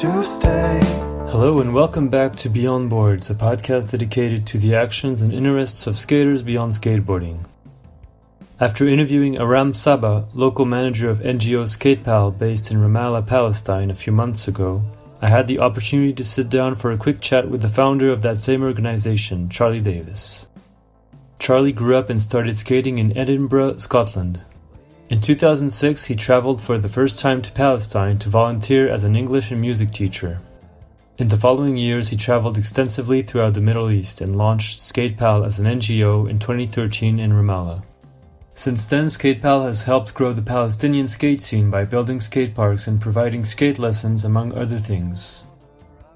to stay. Hello and welcome back to Beyond Boards, a podcast dedicated to the actions and interests of skaters beyond skateboarding. After interviewing Aram Sabbah, local manager of NGO Skatepal based in Ramallah, Palestine, a few months ago, I had the opportunity to sit down for a quick chat with the founder of that same organization, Charlie Davis. Charlie grew up and started skating in Edinburgh, Scotland. In 2006, he traveled for the first time to Palestine to volunteer as an English and music teacher. In the following years, he traveled extensively throughout the Middle East and launched Skatepal as an NGO in 2013 in Ramallah. Since then, Skatepal has helped grow the Palestinian skate scene by building skate parks and providing skate lessons, among other things.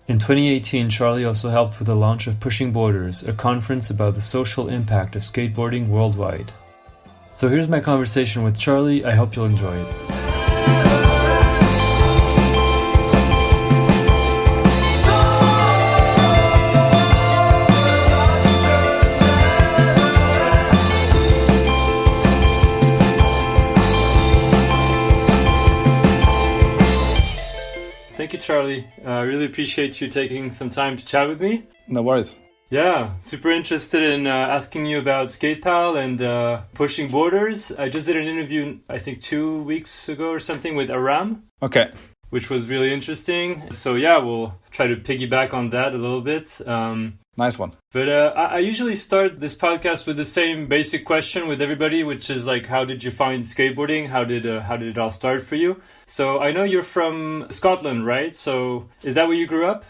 In 2018, Charlie also helped with the launch of Pushing Borders, a conference about the social impact of skateboarding worldwide. So here's my conversation with Charlie. I hope you'll enjoy it. Thank you, Charlie. I really appreciate you taking some time to chat with me. No worries. Yeah, super interested in asking you about Skatepal and Pushing Borders. I just did an interview, I think 2 weeks ago or something, with Aram. Okay. Which was really interesting. So yeah, we'll try to piggyback on that a little bit. Nice one. But I usually start this podcast with the same basic question with everybody, which is like, how did you find skateboarding? How did it all start for you? So I know you're from Scotland, right? So is that where you grew up?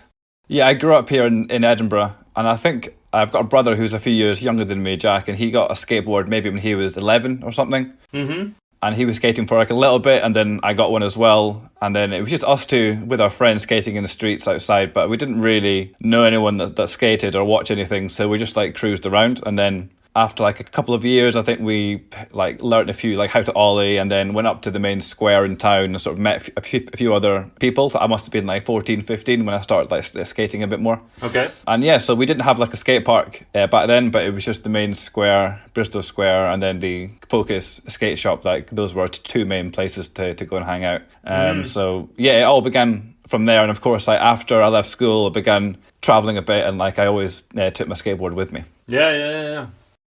Yeah, I grew up here in Edinburgh, and I think I've got a brother who's a few years younger than me, Jack, and he got a skateboard maybe when he was 11 or something. Mm-hmm. And he was skating for like a little bit, and then I got one as well. And then it was just us two with our friends skating in the streets outside, but we didn't really know anyone that skated or watch anything, so we just like cruised around. And then after like a couple of years, I think we like learned a few, like how to ollie, and then went up to the main square in town and sort of met a few other people. I must have been like 14, 15 when I started like skating a bit more. Okay. And yeah, so we didn't have like a skate park back then, but it was just the main square, Bristol Square, and then the Focus skate shop. Like those were two main places to go and hang out. So yeah, it all began from there. And of course, like after I left school, I began traveling a bit, and like I always took my skateboard with me. Yeah.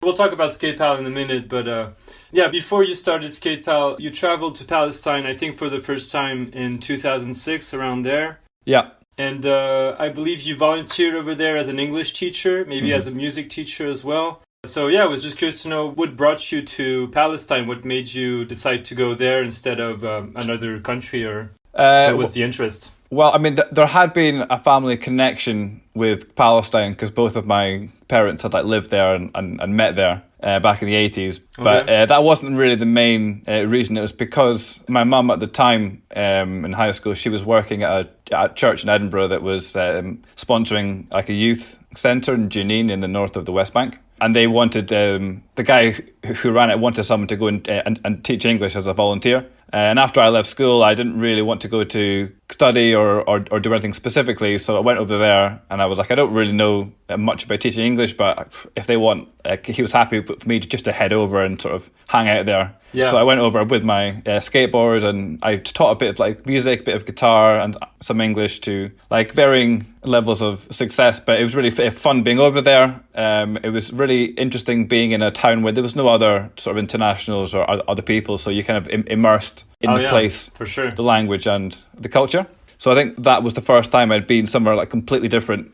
We'll talk about Skatepal in a minute, but yeah, before you started Skatepal, you traveled to Palestine, I think for the first time in 2006, around there. Yeah. And I believe you volunteered over there as an English teacher, maybe as a music teacher as well. So yeah, I was just curious to know what brought you to Palestine, what made you decide to go there instead of another country, or what was the interest? Well, I mean, there had been a family connection with Palestine because both of my parents had like lived there and met there back in the 80s. But that wasn't really the main reason. It was because my mum at the time in high school, she was working at a church in Edinburgh that was sponsoring like a youth centre in Jenin in the north of the West Bank. And they wanted, the guy who ran it wanted someone to go and teach English as a volunteer. And after I left school, I didn't really want to go to study or do anything specifically. So I went over there and I was like, I don't really know much about teaching English, but if they want, he was happy with me just to head over and sort of hang out there. Yeah. So I went over with my skateboard and I taught a bit of like music, a bit of guitar and some English to like varying levels of success. But it was really fun being over there. It was really interesting being in a town where there was no other sort of internationals or other people. So you kind of immersed in the place, for sure, the language and the culture. So I think that was the first time I'd been somewhere like completely different,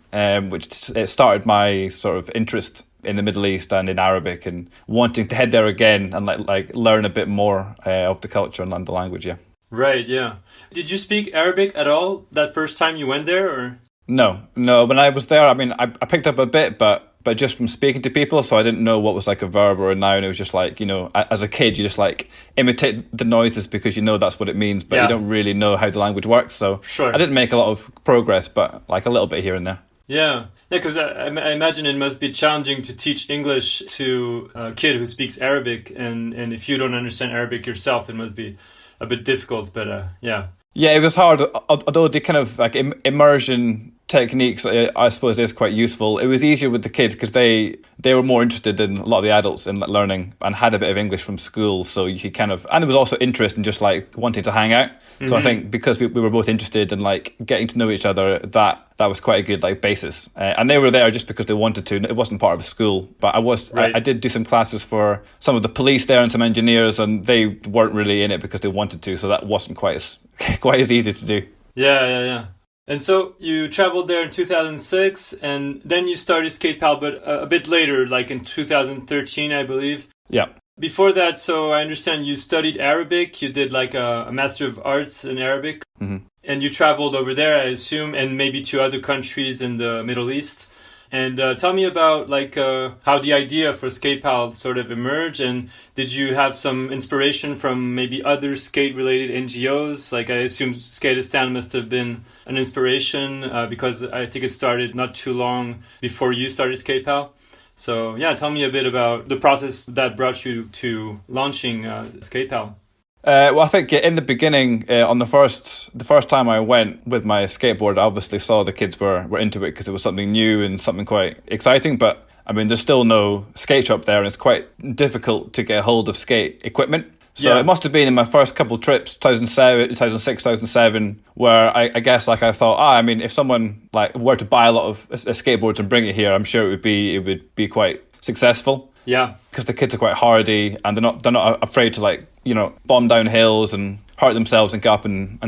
which it started my sort of interest in the Middle East and in Arabic and wanting to head there again and like learn a bit more of the culture and the language, yeah. Right, yeah. Did you speak Arabic at all that first time you went there, or? No. When I was there, I mean, I picked up a bit, but just from speaking to people, so I didn't know what was like a verb or a noun. It was just like, you know, as a kid, you just like imitate the noises because you know that's what it means, but you don't really know how the language works. So sure. I didn't make a lot of progress, but like a little bit here and there. Yeah, because I imagine it must be challenging to teach English to a kid who speaks Arabic, and if you don't understand Arabic yourself, it must be a bit difficult, but yeah. Yeah, it was hard, although the kind of like immersion techniques, I suppose, is quite useful. It was easier with the kids because they were more interested than a lot of the adults in learning and had a bit of English from school. So you could kind of, and there was also interest in just like wanting to hang out. So I think because we were both interested in like getting to know each other, that was quite a good like basis. And they were there just because they wanted to. It wasn't part of school, but I did do some classes for some of the police there and some engineers, and they weren't really in it because they wanted to. So that wasn't quite as easy to do. Yeah. And so you traveled there in 2006, and then you started Skatepal, but a bit later, like in 2013, I believe. Yeah. Before that, so I understand you studied Arabic. You did like a Master of Arts in Arabic. Mm-hmm. And you traveled over there, I assume, and maybe to other countries in the Middle East. And tell me about like how the idea for Skatepal sort of emerged, and did you have some inspiration from maybe other skate-related NGOs? Like I assume Skateistan must have been an inspiration because I think it started not too long before you started Skatepal. So yeah, tell me a bit about the process that brought you to launching Skatepal. Well, I think in the beginning, on the first time I went with my skateboard, I obviously saw the kids were into it because it was something new and something quite exciting. But I mean, there's still no skate shop there, and it's quite difficult to get a hold of skate equipment. So It must have been in my first couple trips, 2006, 2007, where I guess like I thought, I mean, if someone like were to buy a lot of skateboards and bring it here, I'm sure it would be quite successful. Yeah, because the kids are quite hardy and they're not afraid to like bomb down hills and hurt themselves and go up and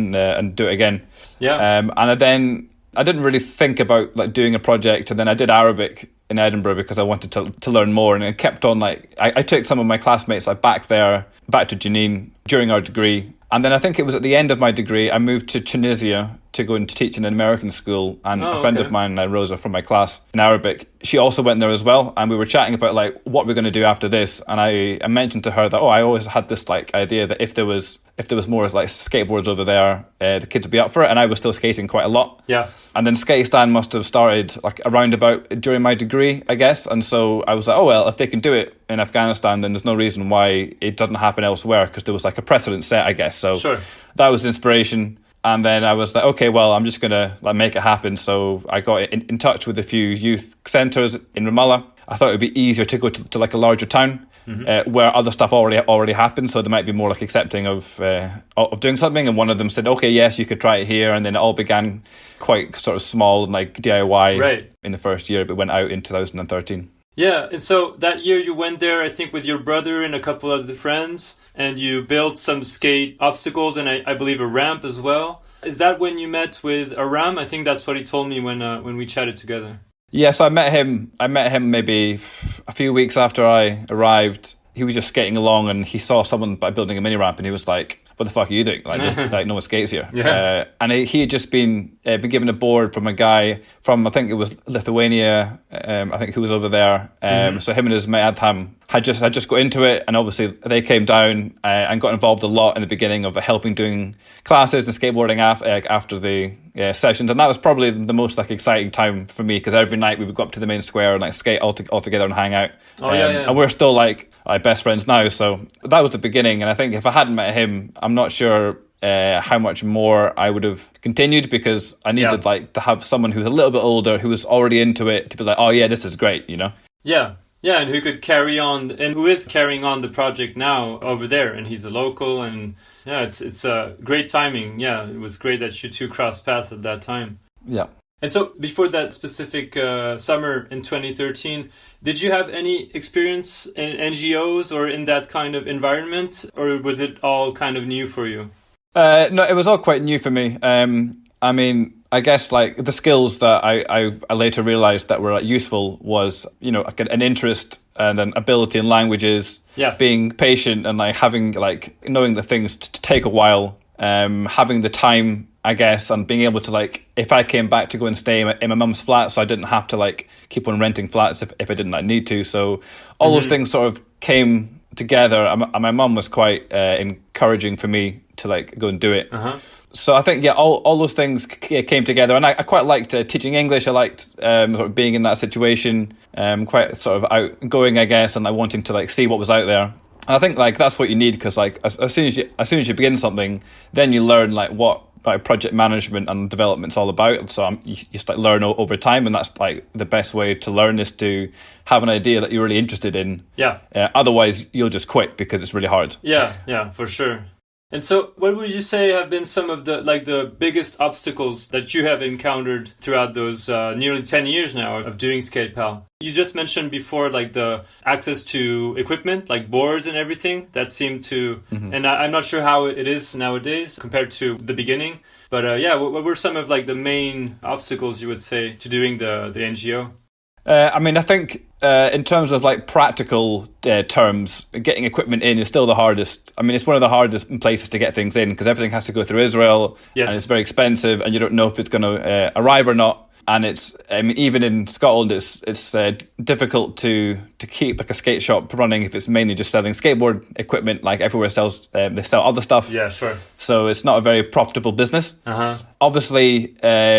do it again. Yeah, and then I didn't really think about like doing a project, and then I did Arabic in Edinburgh because I wanted to learn more, and it kept on like I took some of my classmates like back to Jenin during our degree, and then I think it was at the end of my degree I moved to Tunisia to go and teach in an American school, and a friend of mine, Rosa from my class in Arabic, she also went there as well, and we were chatting about like what we're going to do after this, and I mentioned to her that I always had this like idea that if there was more like skateboards over there, the kids would be up for it, and I was still skating quite a lot. Yeah. And then Skateistan must have started like around about during my degree, I guess, and so I was like, oh well, if they can do it in Afghanistan, then there's no reason why it doesn't happen elsewhere, because there was like a precedent set, I guess. So sure. That was inspiration. And then I was like, okay, well, I'm just going to like make it happen. So I got in touch with a few youth centres in Ramallah. I thought it would be easier to go to like a larger town where other stuff already happened. So they might be more like accepting of doing something. And one of them said, okay, yes, you could try it here. And then it all began quite sort of small and like DIY in the first year, but went out in 2013. Yeah, and so that year you went there, I think, with your brother and a couple of the friends, and you built some skate obstacles and I believe a ramp as well. Is that when you met with Aram? I think that's what he told me when we chatted together. Yeah, so I met him maybe a few weeks after I arrived. He was just skating along and he saw someone building a mini ramp, and he was like, what the fuck are you doing? Like no one skates here. Yeah. And he had just been given a board from a guy from, I think it was Lithuania, I think, who was over there. So him and his mate Adham had just got into it, and obviously they came down and got involved a lot in the beginning of helping doing classes and skateboarding after the sessions, and that was probably the most like exciting time for me, because every night we would go up to the main square and like skate all together and hang out. And we're still like best friends now, so that was the beginning. And I think if I hadn't met him, I'm not sure how much more I would have continued, because I needed like to have someone who was a little bit older, who was already into it, to be like, oh yeah, this is great, Yeah, and who could carry on, and who is carrying on the project now over there, and he's a local, and yeah, it's great timing. Yeah, it was great that you two crossed paths at that time. Yeah. And so before that specific summer in 2013, did you have any experience in NGOs or in that kind of environment, or was it all kind of new for you? No, it was all quite new for me. I mean, I guess like the skills that I later realized that were like, useful was, like an interest and an ability in languages, being patient and like having like knowing that things to take a while, having the time, I guess, and being able to like, if I came back to go and stay in my mum's flat, so I didn't have to like keep on renting flats if I didn't like, need to. So all those things sort of came together, and my mum was quite encouraging for me to like go and do it. So I think, all those things came together, and I quite liked teaching English. I liked sort of being in that situation, quite sort of outgoing, I guess, and like wanting to like see what was out there. And I think like that's what you need, because like as soon as you begin something, then you learn like what like project management and development's all about. So you just like learn over time, and that's like the best way to learn is to have an idea that you're really interested in. Yeah. Otherwise, you'll just quit because it's really hard. Yeah, for sure. And so what would you say have been some of the biggest obstacles that you have encountered throughout those nearly 10 years now of doing Skatepal? You just mentioned before like the access to equipment, like boards and everything that seemed to, and I'm not sure how it is nowadays compared to the beginning, but what were some of like the main obstacles you would say to doing the NGO? I mean, I think in terms of like practical terms, getting equipment in is still the hardest. I mean, it's one of the hardest places to get things in because everything has to go through Israel, and it's very expensive, and you don't know if it's going to arrive or not. And it's, I mean, even in Scotland, it's difficult to keep like a skate shop running if it's mainly just selling skateboard equipment. Like everywhere sells, they sell other stuff. Yeah, sure. So it's not a very profitable business. Obviously,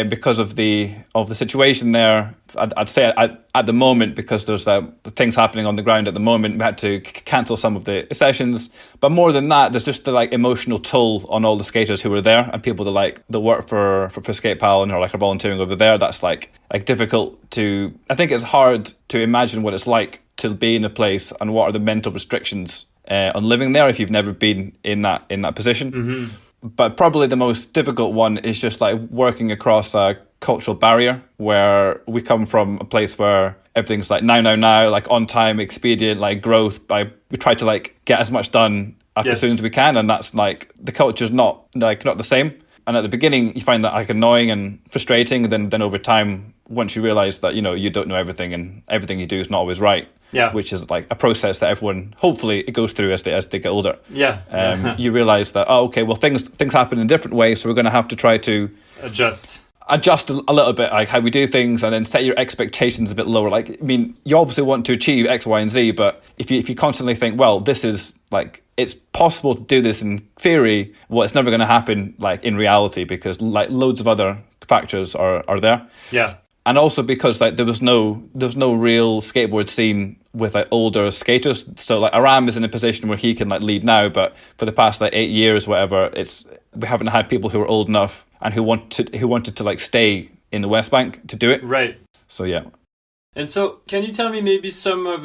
because of the situation there, I'd say at the moment, because there's things happening on the ground at the moment, we had to cancel some of the sessions. But more than that, there's just the like emotional toll on all the skaters who were there and people that work for Skatepal and are volunteering over there. That's like difficult to. I think it's hard to imagine what it's like to be in a place and what are the mental restrictions on living there if you've never been in that position. But probably the most difficult one is just like working across a cultural barrier where we come from a place where everything's like now, like on time, expedient, like growth. We try to like get as much done as soon as we can, and that's like the culture's not the same. And at the beginning, you find that like annoying and frustrating. And then over time, once you realize that you don't know everything and everything you do is not always right. Yeah, which is like a process that everyone hopefully it goes through as they get older. Yeah, you realize that okay, well things happen in different ways, so we're going to have to try to adjust a little bit, like how we do things, and then set your expectations a bit lower. Like, I mean, you obviously want to achieve X, Y, and Z, but if you constantly think, well, this is like it's possible to do this in theory, well, it's never going to happen like in reality because like loads of other factors are there. Yeah. And also because like there was no real skateboard scene with like older skaters. So like Aram is in a position where he can like lead now, but for the past like 8 years, whatever, we haven't had people who are old enough and who wanted to like stay in the West Bank to do it. Right. So yeah. And so, can you tell me maybe some of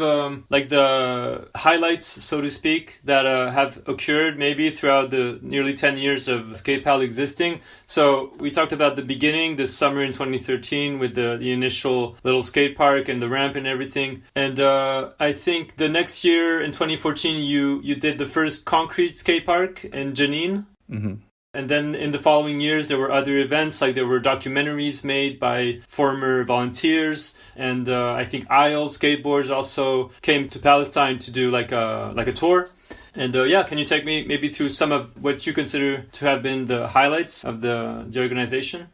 like the highlights, so to speak, that have occurred maybe throughout the nearly 10 years of Skatepal existing? So we talked about the beginning this summer in 2013 with the initial little skate park and the ramp and everything. And I think the next year in 2014 you did the first concrete skate park in Jenin. Mm-hmm. And then in the following years, there were other events, like there were documentaries made by former volunteers. And I think IL Skateboards also came to Palestine to do like a tour. And can you take me maybe through some of what you consider to have been the highlights of the organization?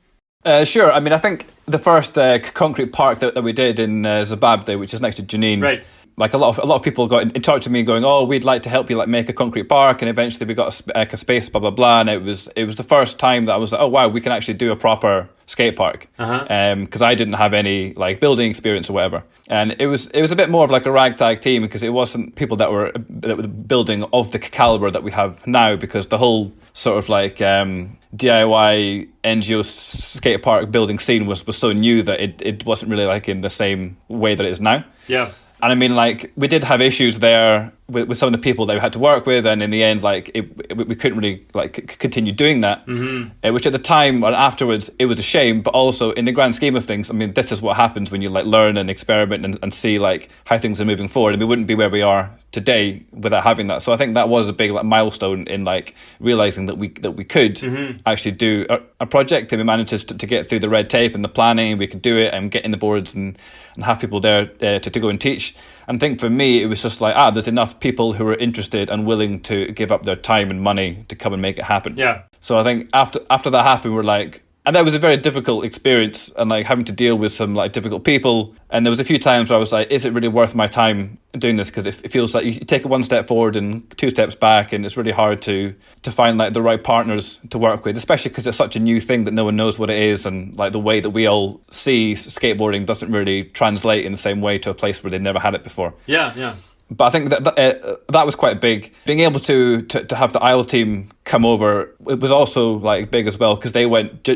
Sure. I mean, I think the first concrete park that we did in Sabbah, which is next to Jenin. Right. Like a lot of people got in touch with me going, oh, we'd like to help you like make a concrete park, and eventually we got a space, blah blah blah, and it was the first time that I was like, oh wow, we can actually do a proper skate park, because I didn't have any like building experience or whatever, and it was a bit more of like a ragtag team because it wasn't people that were building of the caliber that we have now, because the whole sort of like DIY NGO skate park building scene was so new that it wasn't really like in the same way that it is now. Yeah. And I mean, like, we did have issues there with some of the people that we had to work with, and in the end, like, we couldn't really like continue doing that. Mm-hmm. Which at the time and afterwards, it was a shame. But also, in the grand scheme of things, I mean, this is what happens when you like learn and experiment and see like how things are moving forward. And we wouldn't be where we are today without having that. So I think that was a big like milestone in like realizing that we could mm-hmm. actually do a project, and we managed to get through the red tape and the planning. We could do it and get in the boards and have people there to go and teach. And I think for me, it was just like, there's enough people who are interested and willing to give up their time and money to come and make it happen. Yeah. So I think after that happened, we're like, and that was a very difficult experience, and like having to deal with some like difficult people. And there was a few times where I was like, is it really worth my time doing this? Because it feels like you take one step forward and 2 steps back, and it's really hard to find like the right partners to work with, especially because it's such a new thing that no one knows what it is, and like the way that we all see skateboarding doesn't really translate in the same way to a place where they've never had it before. Yeah, yeah. But I think that was quite big. Being able to have the Isle team come over, it was also like big as well, because they went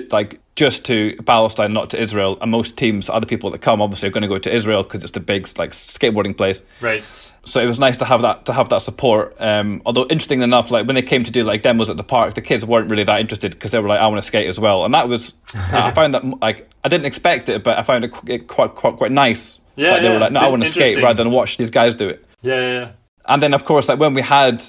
just to Palestine, not to Israel. And most teams, other people that come, obviously are going to go to Israel because it's the big like skateboarding place. Right. So it was nice to have that support. Although interesting enough, like when they came to do like demos at the park, the kids weren't really that interested because they were like, I want to skate as well. And that was, I found that like I didn't expect it, but I found it quite nice. Yeah, they were like, no, I want to skate rather than watch these guys do it. Yeah. And then, of course, like when we had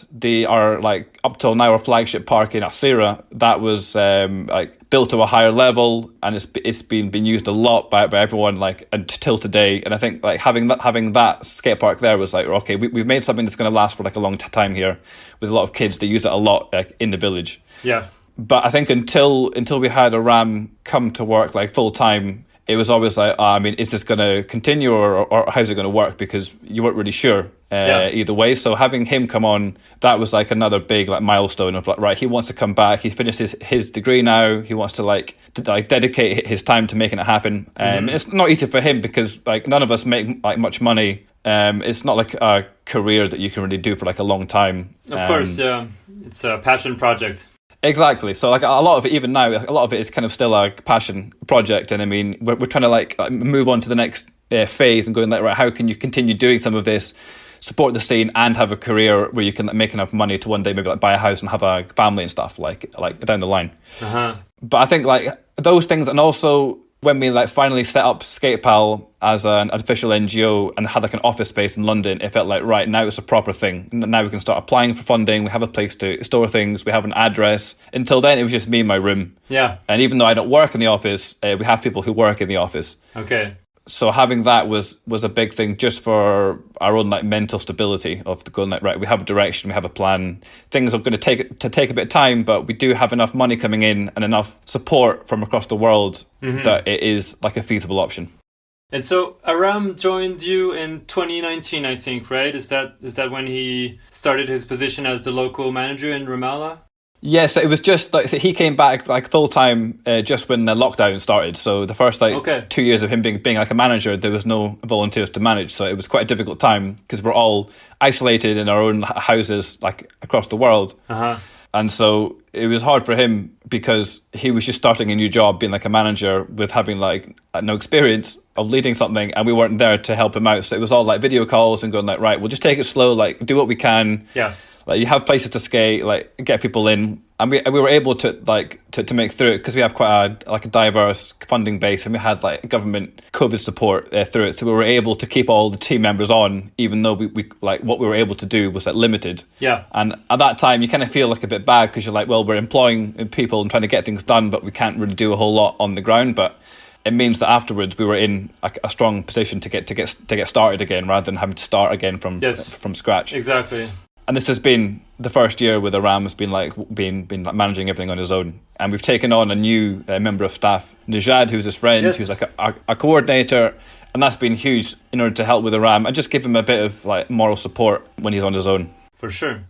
our like up till now our flagship park in Asira, that was like built to a higher level, and it's been used a lot by everyone like until today. And I think like having that skate park there was like, okay, we've made something that's going to last for like a long time here, with a lot of kids that use it a lot like in the village. Yeah. But I think until we had Aram come to work like full time, it was always like, I mean, is this going to continue or how's it going to work? Because you weren't really sure either way. So having him come on, that was like another big like milestone of like, right, he wants to come back. He finished his degree now. He wants to like dedicate his time to making it happen. It's not easy for him because like none of us make like much money. It's not like a career that you can really do for like a long time. Of course, yeah. It's a passion project. Exactly. So like a lot of it, even now, a lot of it is kind of still a passion project. And I mean, we're trying to like move on to the next phase and going like, right, how can you continue doing some of this, support the scene and have a career where you can make enough money to one day maybe like buy a house and have a family and stuff like down the line. But I think like those things, and also when we like finally set up Skatepal as an official NGO and had like an office space in London, it felt like, right, now it's a proper thing. Now we can start applying for funding. We have a place to store things. We have an address. Until then, it was just me in my room. Yeah. And even though I don't work in the office, we have people who work in the office. Okay. So having that was a big thing just for our own like mental stability of the going like, right, we have a direction, we have a plan. Things are going to take a bit of time, but we do have enough money coming in and enough support from across the world that it is like a feasible option. And so Aram joined you in 2019, I think, right? Is that when he started his position as the local manager in Ramallah? Yes, it was just like he came back like full time just when the lockdown started. So the first 2 years of him being like a manager, there was no volunteers to manage. So it was quite a difficult time because we're all isolated in our own houses like across the world. And so it was hard for him because he was just starting a new job, being like a manager with having like no experience of leading something, and we weren't there to help him out. So it was all like video calls and going like, right, we'll just take it slow, like do what we can. Yeah. Like you have places to skate, like get people in, and we were able to to make through it because we have quite a diverse funding base, and we had like government COVID support through it, so we were able to keep all the team members on, even though we like what we were able to do was like limited. Yeah. And at that time, you kind of feel like a bit bad because you're like, well, we're employing people and trying to get things done, but we can't really do a whole lot on the ground. But it means that afterwards we were in a strong position to get started again, rather than having to start again from scratch. Exactly. And this has been the first year where Aram has been managing everything on his own. And we've taken on a new member of staff, Najad, who's his friend, who's like a coordinator. And that's been huge in order to help with Aram and just give him a bit of like moral support when he's on his own. For sure.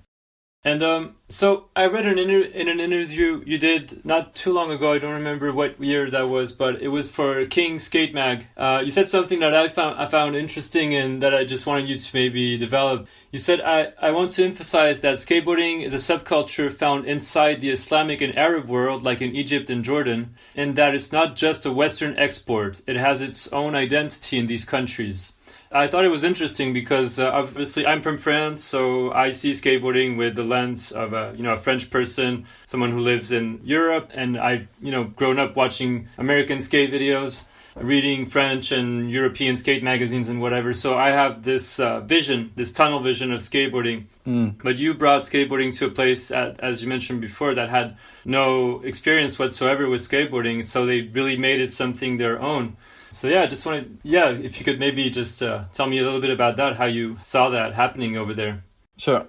And so I read in an interview you did not too long ago, I don't remember what year that was, but it was for King Skate Mag. You said something that I found interesting and that I just wanted you to maybe develop. You said, I want to emphasize that skateboarding is a subculture found inside the Islamic and Arab world, like in Egypt and Jordan, and that it's not just a Western export. It has its own identity in these countries. I thought it was interesting because obviously I'm from France, so I see skateboarding with the lens of a French person, someone who lives in Europe, and I've grown up watching American skate videos, reading French and European skate magazines and whatever. So I have this vision, this tunnel vision of skateboarding. But you brought skateboarding to a place, as you mentioned before, that had no experience whatsoever with skateboarding, so they really made it something their own. So I just wanted, if you could maybe just tell me a little bit about that, how you saw that happening over there. Sure.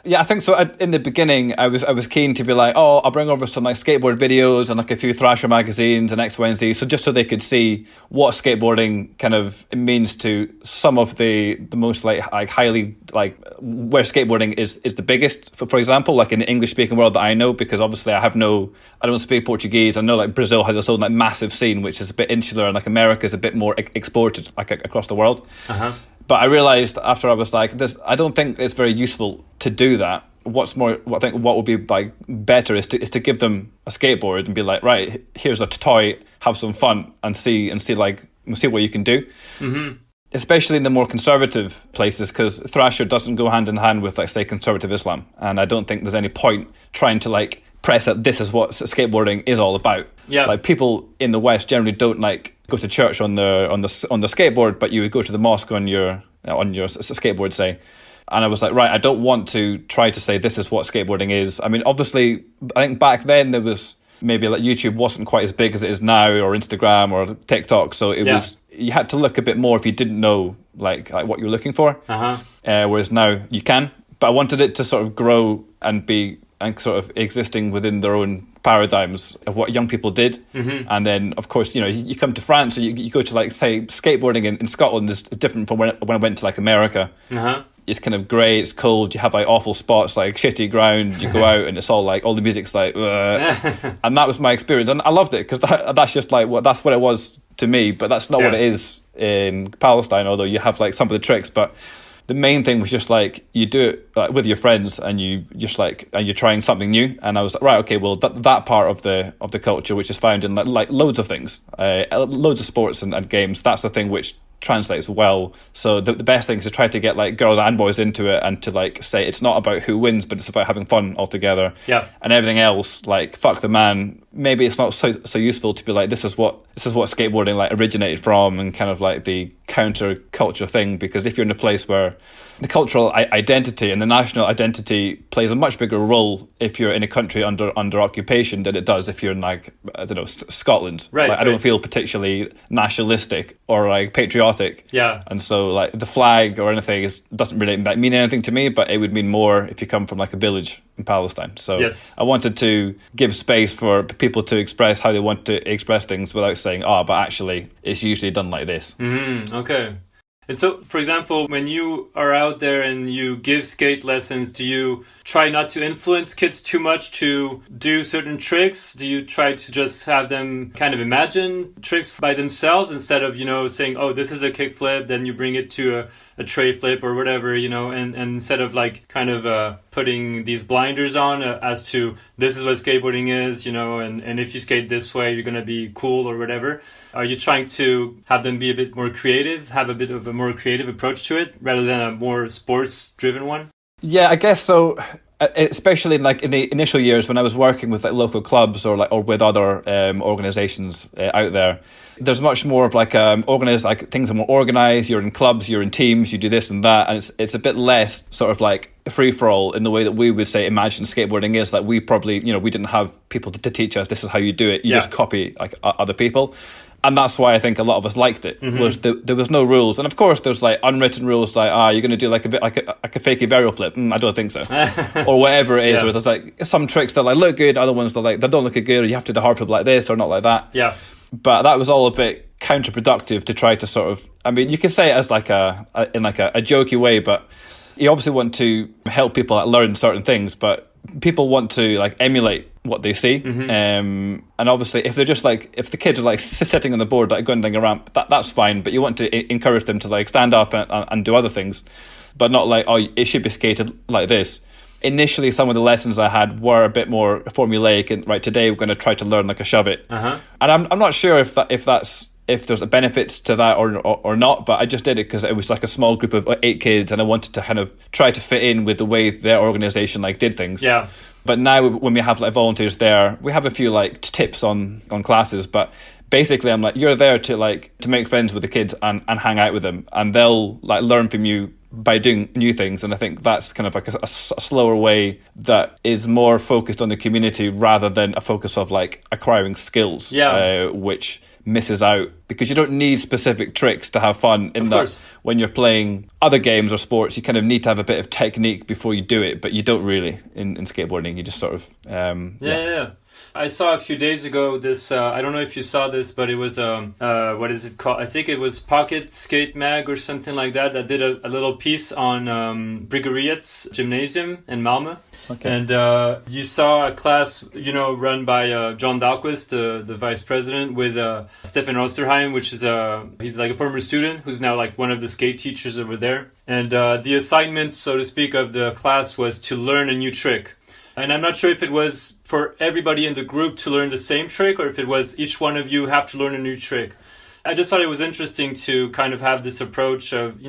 Yeah, I think so. In the beginning, I was keen to be like, oh, I'll bring over some like skateboard videos and like a few Thrasher magazines and X, Y, and Z, so just so they could see what skateboarding kind of means to some of the most like highly like where skateboarding is the biggest. For example, like in the English speaking world that I know, because obviously I don't speak Portuguese. I know like Brazil has its own like massive scene, which is a bit insular, and like America is a bit more exported like across the world. But I realized after I was like, this, I don't think it's very useful to do that. What I think what would be like better is to give them a skateboard and be like, right, here's a toy, have some fun and see what you can do. Mm-hmm. Especially in the more conservative places, because Thrasher doesn't go hand in hand with, like, say, conservative Islam, and I don't think there's any point trying to like press that this is what skateboarding is all about. Yeah, like people in the West generally don't like go to church on the skateboard, but you would go to the mosque on your skateboard, say. And I was like, right, I don't want to try to say this is what skateboarding is. I mean, obviously, I think back then there was maybe like YouTube wasn't quite as big as it is now, or Instagram or TikTok, so it was, you had to look a bit more if you didn't know like what you were looking for. Whereas now you can. But I wanted it to sort of grow and be and sort of existing within their own paradigms of what young people did. Mm-hmm. And then, of course, you know, you come to France, or you go to, like, say, skateboarding in Scotland is different from when I went to, like, America. It's kind of grey, it's cold, you have like awful spots, like shitty ground, you go out and it's all like, all the music's like, and that was my experience, and I loved it, because that's just like, that's what it was to me, but that's not what it is in Palestine, although you have like some of the tricks. But the main thing was just like, you do it like with your friends, and you just like, and you're trying something new. And I was like, right, okay, well that part of the culture, which is found in like loads of things, loads of sports and games, that's the thing which translates well. So the best thing is to try to get like girls and boys into it, and to like say it's not about who wins, but it's about having fun altogether. And everything else, like, fuck the man, maybe it's not so useful to be like, this is what skateboarding like originated from, and kind of like the counter culture thing. Because if you're in a place where the cultural identity and the national identity plays a much bigger role if you're in a country under occupation than it does if you're in, like, I don't know, Scotland. Right. Like, I don't feel particularly nationalistic or like patriotic. And so like the flag or anything doesn't really mean anything to me, but it would mean more if you come from like a village in Palestine. So I wanted to give space for people to express how they want to express things without saying, but actually it's usually done like this. Okay. And so, for example, when you are out there and you give skate lessons, do you try not to influence kids too much to do certain tricks? Do you try to just have them kind of imagine tricks by themselves, instead of, you know, saying, oh, this is a kick flip, then you bring it to a tray flip or whatever, you know, and instead of like kind of putting these blinders on as to this is what skateboarding is, you know, and if you skate this way, you're going to be cool or whatever. Are you trying to have them be a bit more creative, have a bit of a more creative approach to it rather than a more sports-driven one? Yeah, I guess so. Especially like in the initial years when I was working with like local clubs or with other organizations out there, there's much more of like organized, like things are more organized. You're in clubs, you're in teams, you do this and that, and it's a bit less sort of like free for all in the way that we would say imagine skateboarding is. Like, we probably, you know, we didn't have people to teach us this is how you do it. You just copy like other people. And that's why I think a lot of us liked it. Was there was no rules, and of course there's like unwritten rules, like you're going to do like a bit like a fakey varial flip. I don't think so, or whatever it is. Where there's like some tricks that like look good, other ones that like they don't look good, or you have to do the hard flip like this or not like that. But that was all a bit counterproductive to try to sort of. I mean, you can say it as like in a jokey way, but you obviously want to help people like learn certain things, but people want to like emulate what they see, and obviously if they're just like, if the kids are like sitting on the board like going down a ramp, that's fine, but you want to encourage them to like stand up and do other things, but not like, oh, it should be skated like this. Initially some of the lessons I had were a bit more formulaic, and right, today we're going to try to learn like a shove it, and I'm not sure if there's benefits to that or not, but I just did it because it was like a small group of 8 kids, and I wanted to kind of try to fit in with the way their organization like did things. But now when we have like volunteers there, we have a few like tips on classes, but basically I'm like, you're there to make friends with the kids and hang out with them, and they'll like learn from you by doing new things. And I think that's kind of like a slower way that is more focused on the community rather than a focus of like acquiring skills, which misses out, because you don't need specific tricks to have fun in that. When you're playing other games or sports, you kind of need to have a bit of technique before you do it, but you don't really in skateboarding. You just sort of I saw a few days ago this, I don't know if you saw this, but it was, what is it called? I think it was Pocket Skate Mag or something like that did a little piece on Bryggeriets Gymnasium in Malmö. Okay. And you saw a class, run by John Dahlquist, the vice president, with Stefan Osterheim, which is he's like a former student who's now like one of the skate teachers over there. And the assignment, so to speak, of the class was to learn a new trick. And I'm not sure if it was for everybody in the group to learn the same trick or if it was each one of you have to learn a new trick. I just thought it was interesting to kind of have this approach of,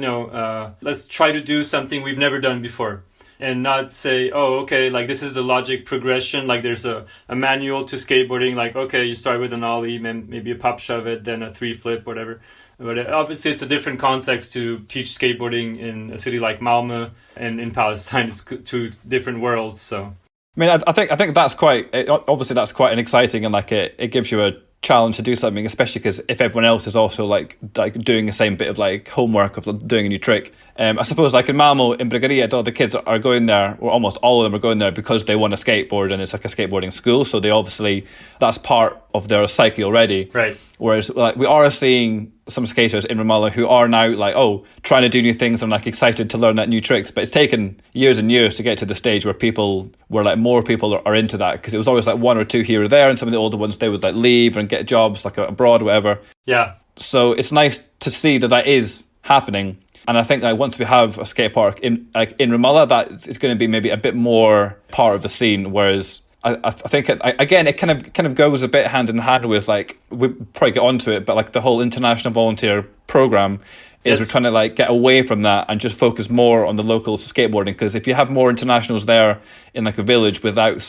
let's try to do something we've never done before and not say, oh, okay, like this is the logic progression. Like there's a manual to skateboarding. Like, okay, you start with an ollie, then maybe a pop shove it, then a 3-flip, whatever. But obviously it's a different context to teach skateboarding in a city like Malmö and in Palestine. It's two different worlds, so... I mean, I think that's quite an exciting and like it gives you a challenge to do something, especially because if everyone else is also like doing the same bit of like homework of doing a new trick. I suppose like in Malmö, in Bryggeriet, all the kids are going there, or almost all of them are going there because they want a skateboard and it's like a skateboarding school. So they obviously, that's part of their psyche already. Right. Whereas like we are seeing some skaters in Ramallah who are now like, trying to do new things and like excited to learn that new tricks. But it's taken years and years to get to the stage where like more people are into that, because it was always like one or two here or there, and some of the older ones, they would like leave and get jobs like abroad or whatever. Yeah. So it's nice to see that is happening. And I think like once we have a skate park in Ramallah, that it's going to be maybe a bit more part of the scene. Whereas I think it kind of goes a bit hand in hand with like, we probably get onto it, but like the whole international volunteer program is We're trying to like get away from that and just focus more on the local skateboarding. Because if you have more internationals there in like a village without a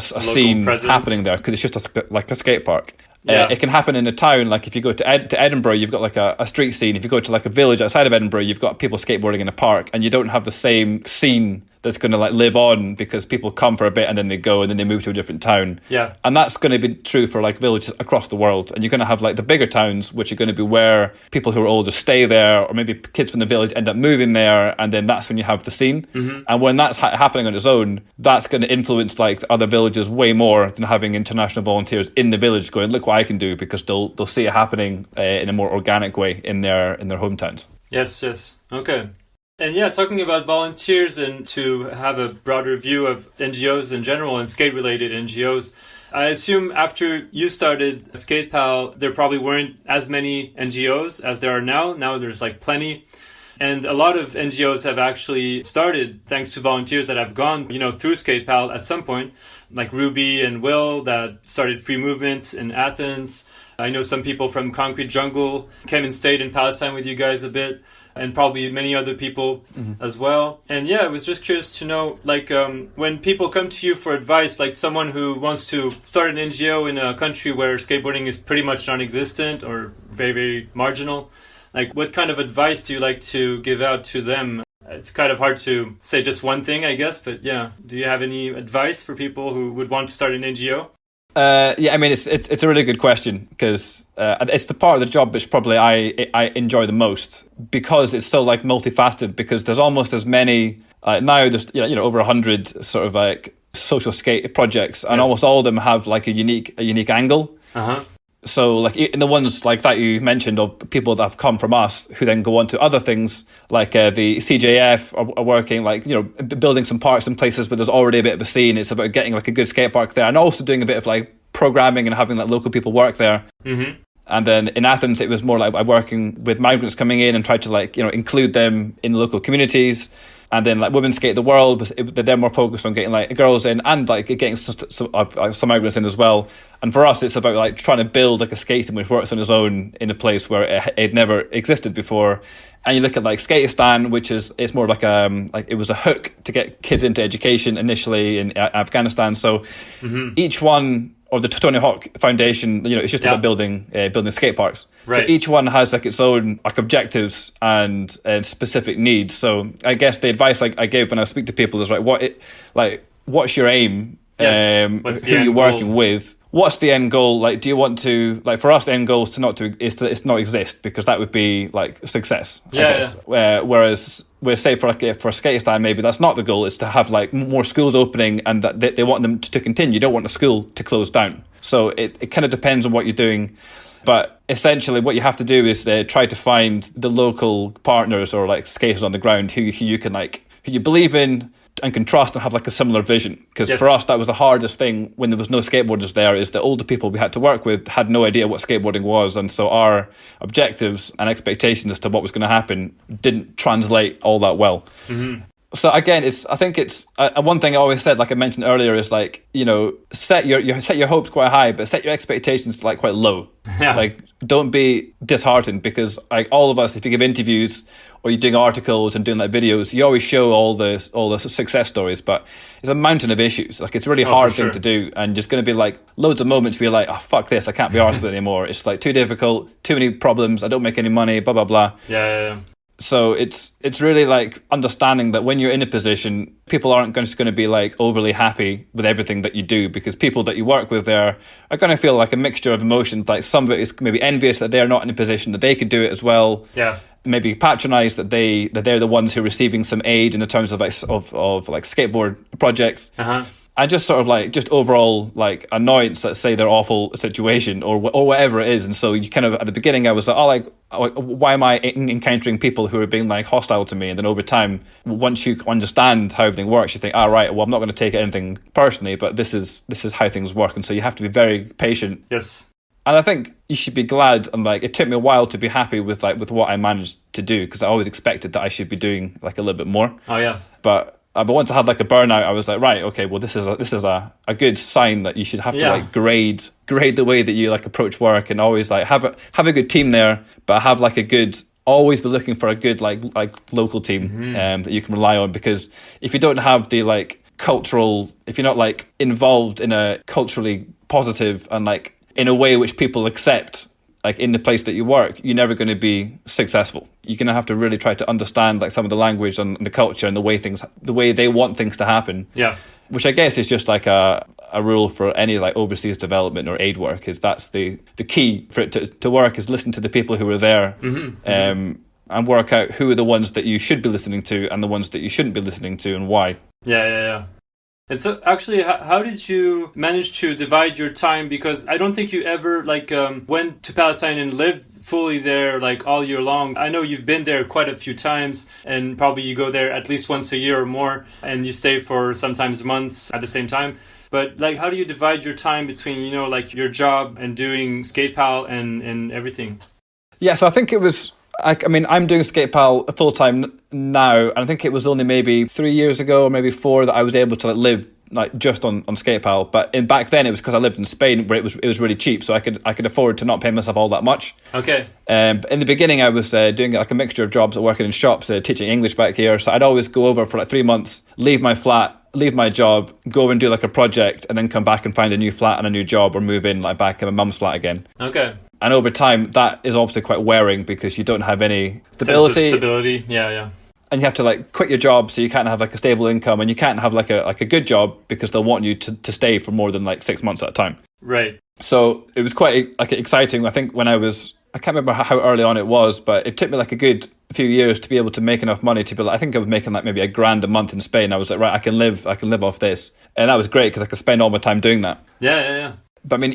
scene presence happening there, because it's just like a skate park. Yeah. It can happen in a town. Like if you go to Edinburgh, you've got like a street scene. If you go to like a village outside of Edinburgh, you've got people skateboarding in a park, and you don't have the same scene that's going to like live on, because people come for a bit and then they go and then they move to a different town. Yeah. And that's going to be true for like villages across the world. And you're going to have like the bigger towns, which are going to be where people who are older stay there, or maybe kids from the village end up moving there, and then that's when you have the scene. Mm-hmm. And when that's happening on its own, that's going to influence like the other villages way more than having international volunteers in the village going, look what I can do, because they'll see it happening in a more organic way in their hometowns. Yes. Okay. And yeah, talking about volunteers and to have a broader view of NGOs in general and skate-related NGOs, I assume after you started Skatepal, there probably weren't as many NGOs as there are now. Now there's like plenty. And a lot of NGOs have actually started thanks to volunteers that have gone, through Skatepal at some point, like Ruby and Will that started Free Movement in Athens. I know some people from Concrete Jungle came and stayed in Palestine with you guys a bit, and probably many other people as well. And yeah, I was just curious to know, like, when people come to you for advice, like someone who wants to start an NGO in a country where skateboarding is pretty much non-existent or very, very marginal, like what kind of advice do you like to give out to them? It's kind of hard to say just one thing, I guess, but yeah. Do you have any advice for people who would want to start an NGO? I mean, it's a really good question, because it's the part of the job which probably I enjoy the most, because it's so like multifaceted, because there's almost as many now there's over 100 sort of like social skate projects, and almost all of them have like a unique angle. So like in the ones like that you mentioned of people that have come from us who then go on to other things, like the CJF are working like, building some parks in places where there's already a bit of a scene. It's about getting like a good skate park there, and also doing a bit of like programming and having like local people work there. Mm-hmm. And then in Athens, it was more like working with migrants coming in and try to like, include them in the local communities. And then like Women Skate the World, they're more focused on getting like girls in and like getting some migrants in as well. And for us, it's about like trying to build like a skating which works on its own in a place where it never existed before. And you look at like Skateistan, which it's more like it was a hook to get kids into education initially in Afghanistan. So each one, or the Tony Hawk Foundation, it's just about building skate parks. Right. So each one has like its own like objectives and specific needs. So I guess the advice like I give when I speak to people is what's your aim? Yes. Who you're working with? what's the end goal? Like, do you want to, like, for us, the end goal is to not exist, because that would be like success, I guess. Whereas, say for Skateistan, maybe that's not the goal. It's to have like more schools opening, and that they want them to continue. You don't want a school to close down. So it kind of depends on what you're doing. But essentially what you have to do is try to find the local partners or like skaters on the ground who you can who you believe in and can trust and have like a similar vision. Because for us, that was the hardest thing when there was no skateboarders there, is the older people we had to work with had no idea what skateboarding was. And so our objectives and expectations as to what was going to happen didn't translate all that well. Mm-hmm. So again, I think it's one thing I always said, like I mentioned earlier, is like, set your hopes quite high, but set your expectations like quite low. Yeah. Like, don't be disheartened, because like all of us, if you give interviews or you're doing articles and doing like videos, you always show all the success stories, but it's a mountain of issues. Like, it's a really hard thing to do, and just going to be like loads of moments where you're like, oh fuck this, I can't be arsed with it anymore. It's like too difficult, too many problems, I don't make any money, blah blah blah. Yeah. So it's really like understanding that when you're in a position, people aren't just going to be like overly happy with everything that you do, because people that you work with there are going to feel like a mixture of emotions. Like, some of it is maybe envious that they're not in a position that they could do it as well. Yeah. Maybe patronize that they're the ones who are receiving some aid in the terms of like skateboard projects. Uh-huh. And just sort of like just overall like annoyance at, say, their awful situation or whatever it is. And so you kind of, at the beginning I was like, why am I encountering people who are being like hostile to me? And then over time, once you understand how everything works, you think, right, well, I'm not going to take anything personally, but this is how things work. And so you have to be very patient. Yes. And I think you should be glad. And like, it took me a while to be happy with what I managed to do, because I always expected that I should be doing like a little bit more. Oh yeah. But once I had like a burnout, I was like, right, okay, well, this is a good sign that you should have to like grade the way that you like approach work, and always like have a good team there, but have like always be looking for a good like local team that you can rely on. Because if you don't have the like if you're not like involved in a culturally positive and like in a way which people accept, like in the place that you work, you're never going to be successful. You're going to have to really try to understand like some of the language and the culture and the way they want things to happen. Yeah. Which I guess is just like a rule for any like overseas development or aid work, is that's the key for it to work, is listen to the people who are there. And work out who are the ones that you should be listening to and the ones that you shouldn't be listening to, and why. Yeah. And so actually, how did you manage to divide your time? Because I don't think you ever went to Palestine and lived fully there like all year long. I know you've been there quite a few times, and probably you go there at least once a year or more, and you stay for sometimes months at the same time. But like, how do you divide your time between, like your job and doing Skatepal and everything? Yeah, so I think it was... I mean, I'm doing Skatepal full time now, and I think it was only maybe 3 years ago or maybe 4 that I was able to like live like just on Skatepal. But back then it was because I lived in Spain, where it was really cheap, so I could afford to not pay myself all that much. Okay. But in the beginning, I was doing like a mixture of jobs, working in shops, teaching English back here. So I'd always go over for like 3 months, leave my flat, leave my job, go over and do like a project, and then come back and find a new flat and a new job, or move in like back in my mum's flat again. Okay. And over time, that is obviously quite wearing, because you don't have any stability. Sense of stability, yeah. And you have to like quit your job, so you can't have like a stable income, and you can't have like a good job, because they'll want you to stay for more than like 6 months at a time. Right. So it was quite like exciting. I think when I can't remember how early on it was, but it took me like a good few years to be able to make enough money to be like, I think I was making like maybe $1,000 a month in Spain. I was like, right, I can live off this. And that was great, because I could spend all my time doing that. Yeah. But I mean,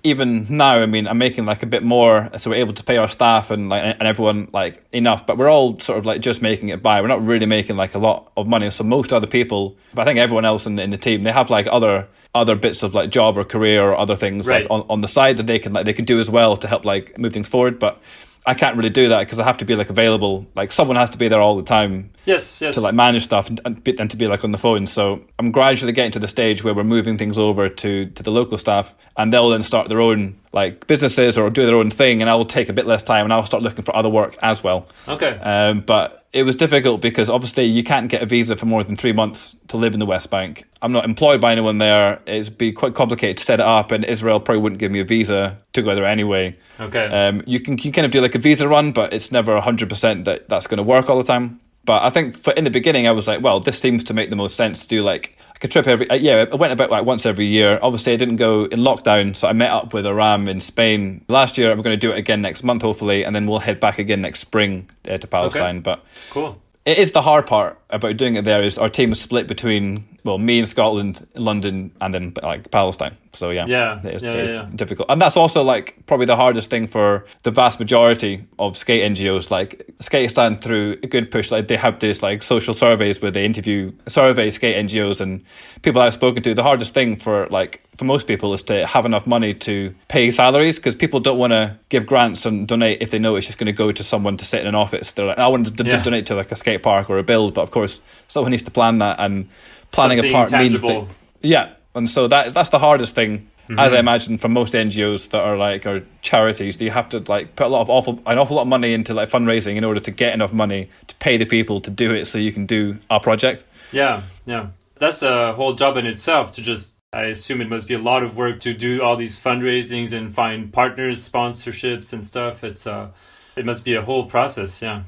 even now, I mean, I'm making like a bit more, so we're able to pay our staff and everyone like enough. But we're all sort of like just making it by. We're not really making like a lot of money. So most other people, but I think everyone else in the team, they have like other bits of like job or career or other things like on the side that they can do as well to help like move things forward. But I can't really do that, because I have to be like available. Like, someone has to be there all the time. Yes. To like manage stuff and to be like on the phone. So I'm gradually getting to the stage where we're moving things over to the local staff, and they'll then start their own like businesses or do their own thing, and I will take a bit less time, and I'll start looking for other work as well. Okay. But it was difficult, because obviously you can't get a visa for more than 3 months to live in the West Bank. I'm not employed by anyone there. It'd be quite complicated to set it up, and Israel probably wouldn't give me a visa to go there anyway. Okay. You kind of do like a visa run, but it's never 100% that's going to work all the time. But I think in the beginning, I was like, well, this seems to make the most sense to do like a trip every I went about like once every year. Obviously I didn't go in lockdown, so I met up with Aram in Spain last year. I'm going to do it again next month hopefully, and then we'll head back again next spring to Palestine. But cool. It is the hard part about doing it there is our team is split between, well, me in Scotland, London, and then like Palestine. So it is difficult. And that's also like probably the hardest thing for the vast majority of skate NGOs. Like Skateistan, through a good push, like they have this like social surveys where they survey skate NGOs, and people I've spoken to, the hardest thing for most people is to have enough money to pay salaries, because people don't want to give grants and donate if they know it's just going to go to someone to sit in an office. They're like, I want to donate to like a skate park or a build, but of course someone needs to plan that, and planning something a park tangible. And so that's the hardest thing, as I imagine, for most NGOs that are charities. You have to like put an awful lot of money into like fundraising in order to get enough money to pay the people to do it, so you can do a project. Yeah. That's a whole job in itself to just. I assume it must be a lot of work to do all these fundraisings and find partners, sponsorships and stuff. It must be a whole process. Yeah.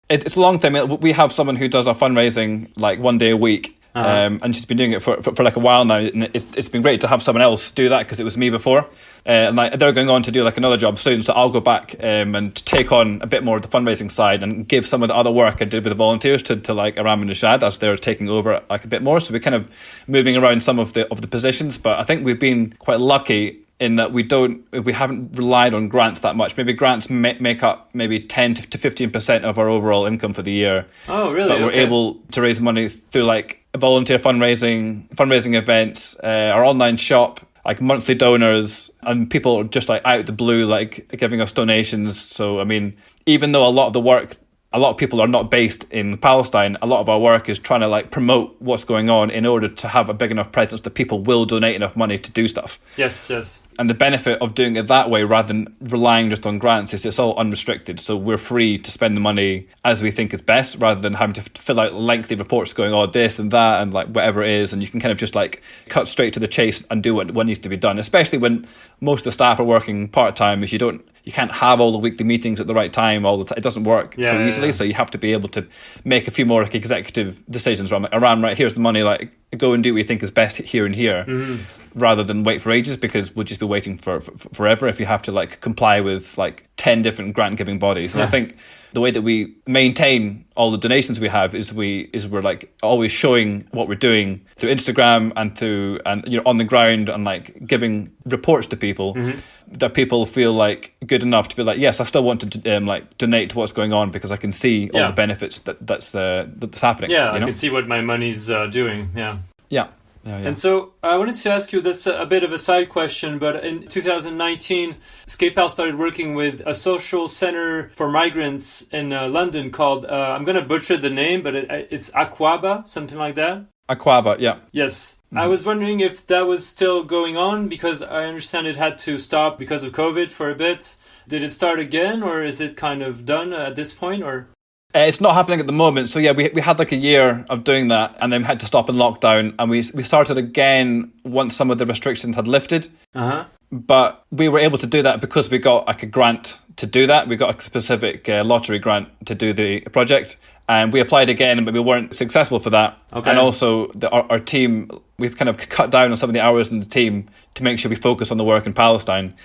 It's a long time. We have someone who does our fundraising like one day a week. And she's been doing it for like a while now, and it's been great to have someone else do that, because it was me before, and like they're going on to do like another job soon, so I'll go back and take on a bit more of the fundraising side and give some of the other work I did with the volunteers to like Aram and Nishad as they're taking over like a bit more. So we're kind of moving around some of the positions, but I think we've been quite lucky in that we haven't relied on grants that much. Maybe grants make up maybe 10 to 15% of our overall income for the year. Oh, really? But we're able to raise money through like volunteer fundraising events, our online shop, like monthly donors, and people just like out of the blue like giving us donations. So I mean, even though a lot of people are not based in Palestine, a lot of our work is trying to like promote what's going on in order to have a big enough presence that people will donate enough money to do stuff. Yes. And the benefit of doing it that way rather than relying just on grants is it's all unrestricted. So we're free to spend the money as we think is best, rather than having to fill out lengthy reports going, oh, this and that and like whatever it is. And you can kind of just like cut straight to the chase and do what needs to be done, especially when most of the staff are working part-time. If you can't have all the weekly meetings at the right time all the time. It doesn't work so easily. Yeah. So you have to be able to make a few more like executive decisions around right, here's the money, like go and do what you think is best here and here. Mm-hmm. Rather than wait for ages, because we'll just be waiting for forever if you have to like comply with like 10 different grant giving bodies. And I think the way that we maintain all the donations we have is we're like always showing what we're doing through Instagram and on the ground, and like giving reports to people that people feel like good enough to be like, yes, I still want to like donate to what's going on, because I can see all the benefits that's happening. Yeah, I can see what my money's doing. Yeah. And so I wanted to ask you, that's a bit of a side question, but in 2019, Skatepal started working with a social center for migrants in London called, I'm going to butcher the name, but it's Akwaaba, something like that. Akwaaba, yeah. Yes. I was wondering if that was still going on, because I understand it had to stop because of COVID for a bit. Did it start again, or is it kind of done at this point, or... It's not happening at the moment. So yeah, we had like a year of doing that, and then we had to stop in lockdown, and we started again once some of the restrictions had lifted. But we were able to do that because we got like a grant to do that. We got a specific lottery grant to do the project, and we applied again, but we weren't successful for that. Okay. And also our team, we've kind of cut down on some of the hours in the team to make sure we focus on the work in Palestine.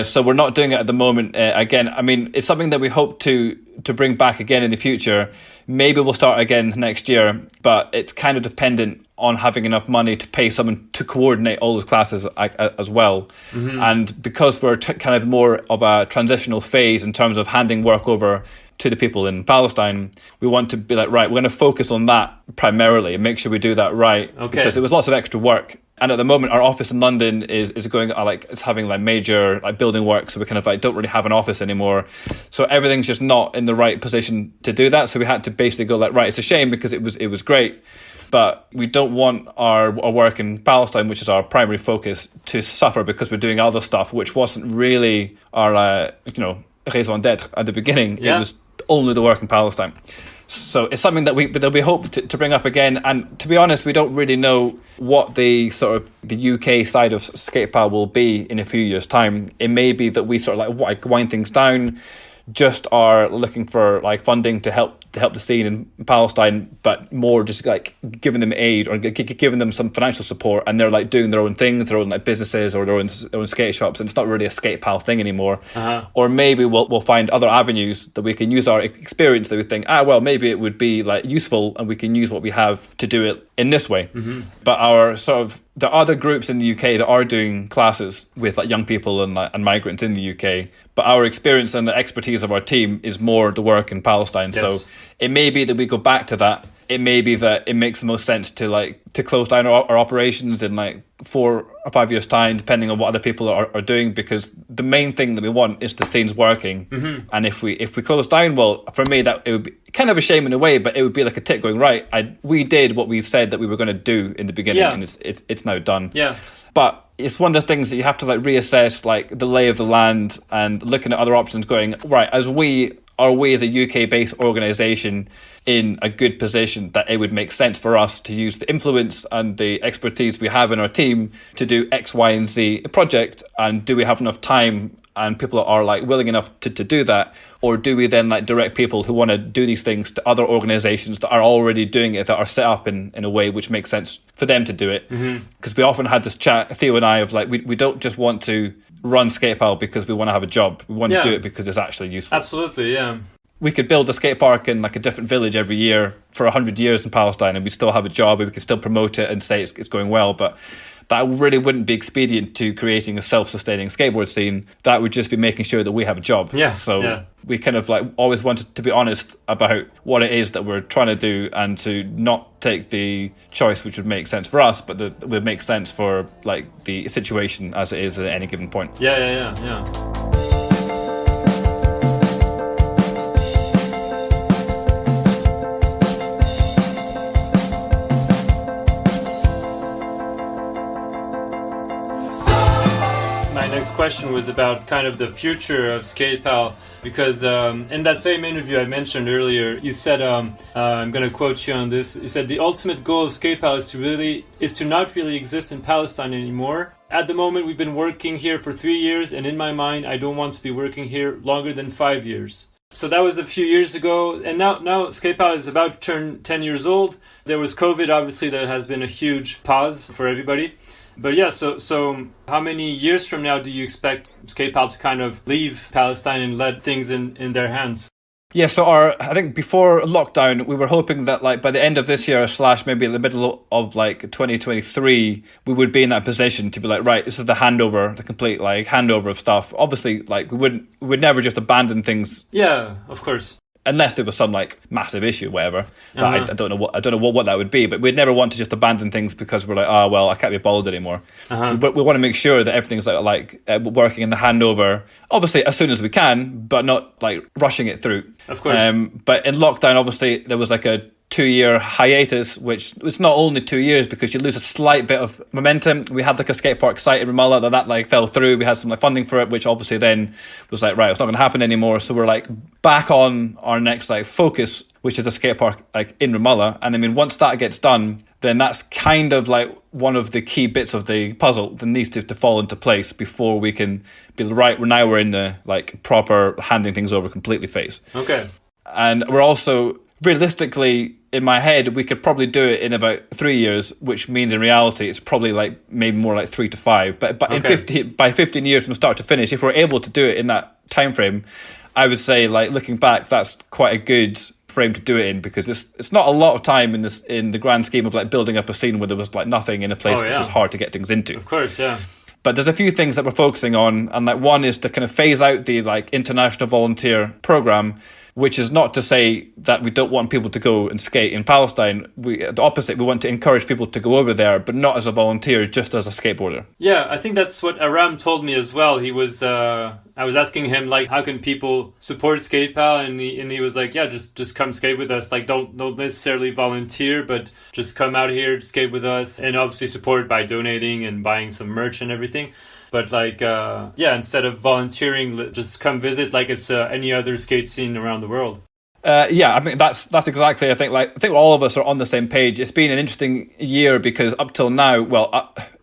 So we're not doing it at the moment. Again, I mean, it's something that we hope to bring back again in the future. Maybe we'll start again next year, but it's kind of dependent on having enough money to pay someone to coordinate all those classes as well. And because we're kind of more of a transitional phase in terms of handing work over to the people in Palestine, we want to be like, right, we're going to focus on that primarily and make sure we do that right. Okay. Because it was lots of extra work. And at the moment, our office in London is going like it's having like major like building work, so we kind of like don't really have an office anymore. So everything's just not in the right position to do that. So we had to basically go like, right, it's a shame because it was great, but we don't want our work in Palestine, which is our primary focus, to suffer because we're doing other stuff, which wasn't really our raison d'être at the beginning. Yeah. It was only the work in Palestine. So it's something that we hope to bring up again. And to be honest, we don't really know what the sort of the UK side of Skatepal will be in a few years' time. It may be that we sort of like wind things down, just are looking for like funding to help the scene in Palestine, but more just like giving them aid or giving them some financial support, and they're like doing their own thing, their own like businesses or their own skate shops, and it's not really a Skatepal thing anymore. Or maybe we'll find other avenues that we can use our experience that we think, well, maybe it would be like useful, and we can use what we have to do it in this way. But our sort of there are other groups in the UK that are doing classes with like young people and migrants in the UK, but our experience and the expertise of our team is more the work in Palestine. Yes. So it may be that we go back to that. It may be that it makes the most sense to close down our operations in like 4 or 5 years time, depending on what other people are doing, because the main thing that we want is the scene's working. And if we close down, well, for me, that it would be kind of a shame in a way, but it would be like a tick going, right, we did what we said that we were going to do in the beginning, and it's now done. But it's one of the things that you have to like reassess, like the lay of the land, and looking at other options going, right, are we as a UK-based organisation in a good position that it would make sense for us to use the influence and the expertise we have in our team to do X, Y, and Z project? And do we have enough time and people are like willing enough to do that? Or do we then like direct people who want to do these things to other organisations that are already doing it, that are set up in a way which makes sense for them to do it? Because we often had this chat, Theo and I, of like, we don't just want to run Skatepal because we want to have a job. We want to do it because it's actually useful. Absolutely, yeah. We could build a skate park in like a different village every year for 100 years in Palestine, and we still have a job, and we can still promote it and say it's going well. But that really wouldn't be expedient to creating a self-sustaining skateboard scene. That would just be making sure that we have a job. We kind of like always wanted to be honest about what it is that we're trying to do, and to not take the choice which would make sense for us, but that would make sense for like the situation as it is at any given point. Yeah. Next question was about kind of the future of Skatepal, because in that same interview I mentioned earlier, you said, I'm going to quote you on this, you said, the ultimate goal of Skatepal is to not really exist in Palestine anymore. At the moment, we've been working here for 3 years, and in my mind, I don't want to be working here longer than 5 years. So that was a few years ago, and now Skatepal is about to turn 10 years old. There was COVID, obviously, that has been a huge pause for everybody. But yeah, so how many years from now do you expect Skatepal to kind of leave Palestine and let things in their hands? Yeah, so I think before lockdown, we were hoping that like by the end of this year / maybe in the middle of like 2023, we would be in that position to be like, right, this is the handover, the complete like handover of stuff. Obviously, like we would never just abandon things. Yeah, of course. Unless there was some like massive issue, whatever. That I don't know what that would be, but we'd never want to just abandon things because we're like, well, I can't be bothered anymore. But we want to make sure that everything's like working in the handover, obviously as soon as we can, but not like rushing it through. Of course. But in lockdown, obviously there was like a 2-year hiatus, which was not only 2 years because you lose a slight bit of momentum. We had like a skate park site in Ramallah that like fell through. We had some like funding for it, which obviously then was like, right, it's not going to happen anymore. So we're like back on our next like focus, which is a skate park like in Ramallah. And I mean, once that gets done, then that's kind of like one of the key bits of the puzzle that needs to fall into place before we can be right. Now we're in the like proper handing things over completely phase. Okay. And we're also realistically, in my head, we could probably do it in about 3 years, which means in reality it's probably like maybe more like 3 to 5. But okay. By 15 years from start to finish, if we're able to do it in that time frame, I would say, like looking back, that's quite a good frame to do it in, because it's not a lot of time in the grand scheme of like building up a scene where there was like nothing in a place which is hard to get things into. Of course, yeah. But there's a few things that we're focusing on, and like one is to kind of phase out the like international volunteer program, which is not to say that we don't want people to go and skate in Palestine. The opposite, we want to encourage people to go over there, but not as a volunteer, just as a skateboarder. Yeah, I think that's what Aram told me as well. He was, I was asking him, like, how can people support Skatepal? And he was like, yeah, just come skate with us. Like, don't necessarily volunteer, but just come out here to skate with us, and obviously support by donating and buying some merch and everything. But like, instead of volunteering, just come visit like it's any other skate scene around the world. Yeah, I mean, that's exactly, I think all of us are on the same page. It's been an interesting year because up till now,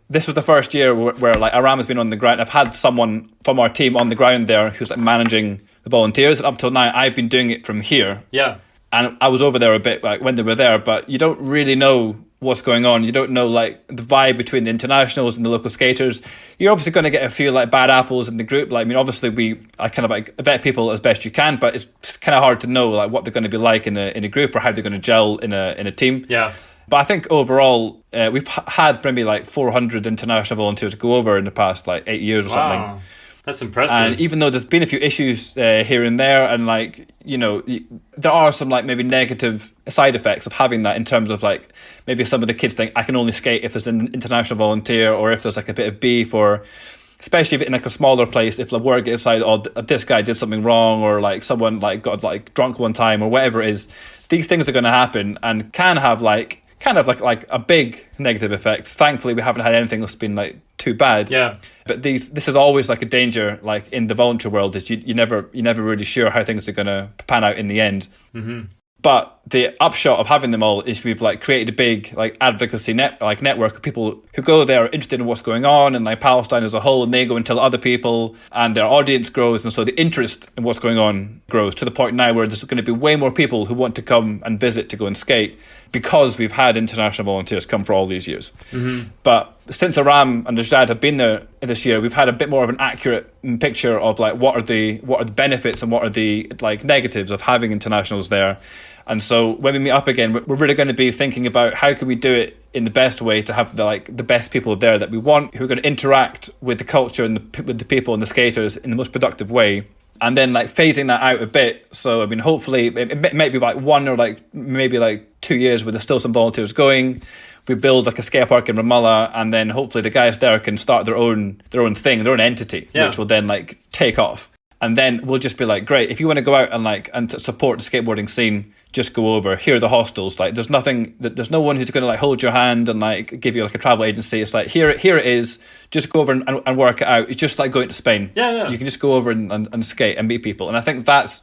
this was the first year where like Aram has been on the ground. I've had someone from our team on the ground there who's like managing volunteers. And up till now, I've been doing it from here. Yeah. And I was over there a bit like when they were there, but you don't really know what's going on. You don't know like the vibe between the internationals and the local skaters. You're obviously going to get a few like bad apples in the group. Like, I mean, obviously I kind of like vet people as best you can, but it's kind of hard to know like what they're going to be like in a group or how they're going to gel in a team. Yeah. But I think overall, we've had maybe like 400 international volunteers go over in the past like 8 years or something. That's impressive. And even though there's been a few issues here and there, and like, you know, there are some like maybe negative side effects of having that in terms of like maybe some of the kids think I can only skate if there's an international volunteer or if there's like a bit of beef, or especially if in like a smaller place, if the word gets decided, oh, this guy did something wrong, or like someone like got like drunk one time or whatever it is, these things are going to happen and can have like kind of like a big negative effect. Thankfully, we haven't had anything that's been like too bad. Yeah. But this is always like a danger, like in the voluntary world, is you never really sure how things are going to pan out in the end. Mm-hmm. But the upshot of having them all is we've like created a big like advocacy network of people who go there, are interested in what's going on and like Palestine as a whole, and they go and tell other people, and their audience grows, and so the interest in what's going on grows to the point now where there's going to be way more people who want to come and visit to go and skate because we've had international volunteers come for all these years. Mm-hmm. But since Aram and Ajad have been there this year, we've had a bit more of an accurate picture of like what are the benefits and what are the like negatives of having internationals there. And so when we meet up again, we're really going to be thinking about how can we do it in the best way to have the best people there that we want, who are going to interact with the culture and with the people and the skaters in the most productive way. And then like phasing that out a bit. So, I mean, hopefully it might be like 1 or like maybe like 2 years where there's still some volunteers going. We build like a skate park in Ramallah, and then hopefully the guys there can start their own thing, their own entity, which will then like take off. And then we'll just be like, great, if you want to go out and to support the skateboarding scene, just go over. Here are the hostels. Like, there's no one who's going to like hold your hand and like give you like a travel agency. It's like, here it is. Just go over and work it out. It's just like going to Spain. Yeah. You can just go over and skate and meet people. And I think that's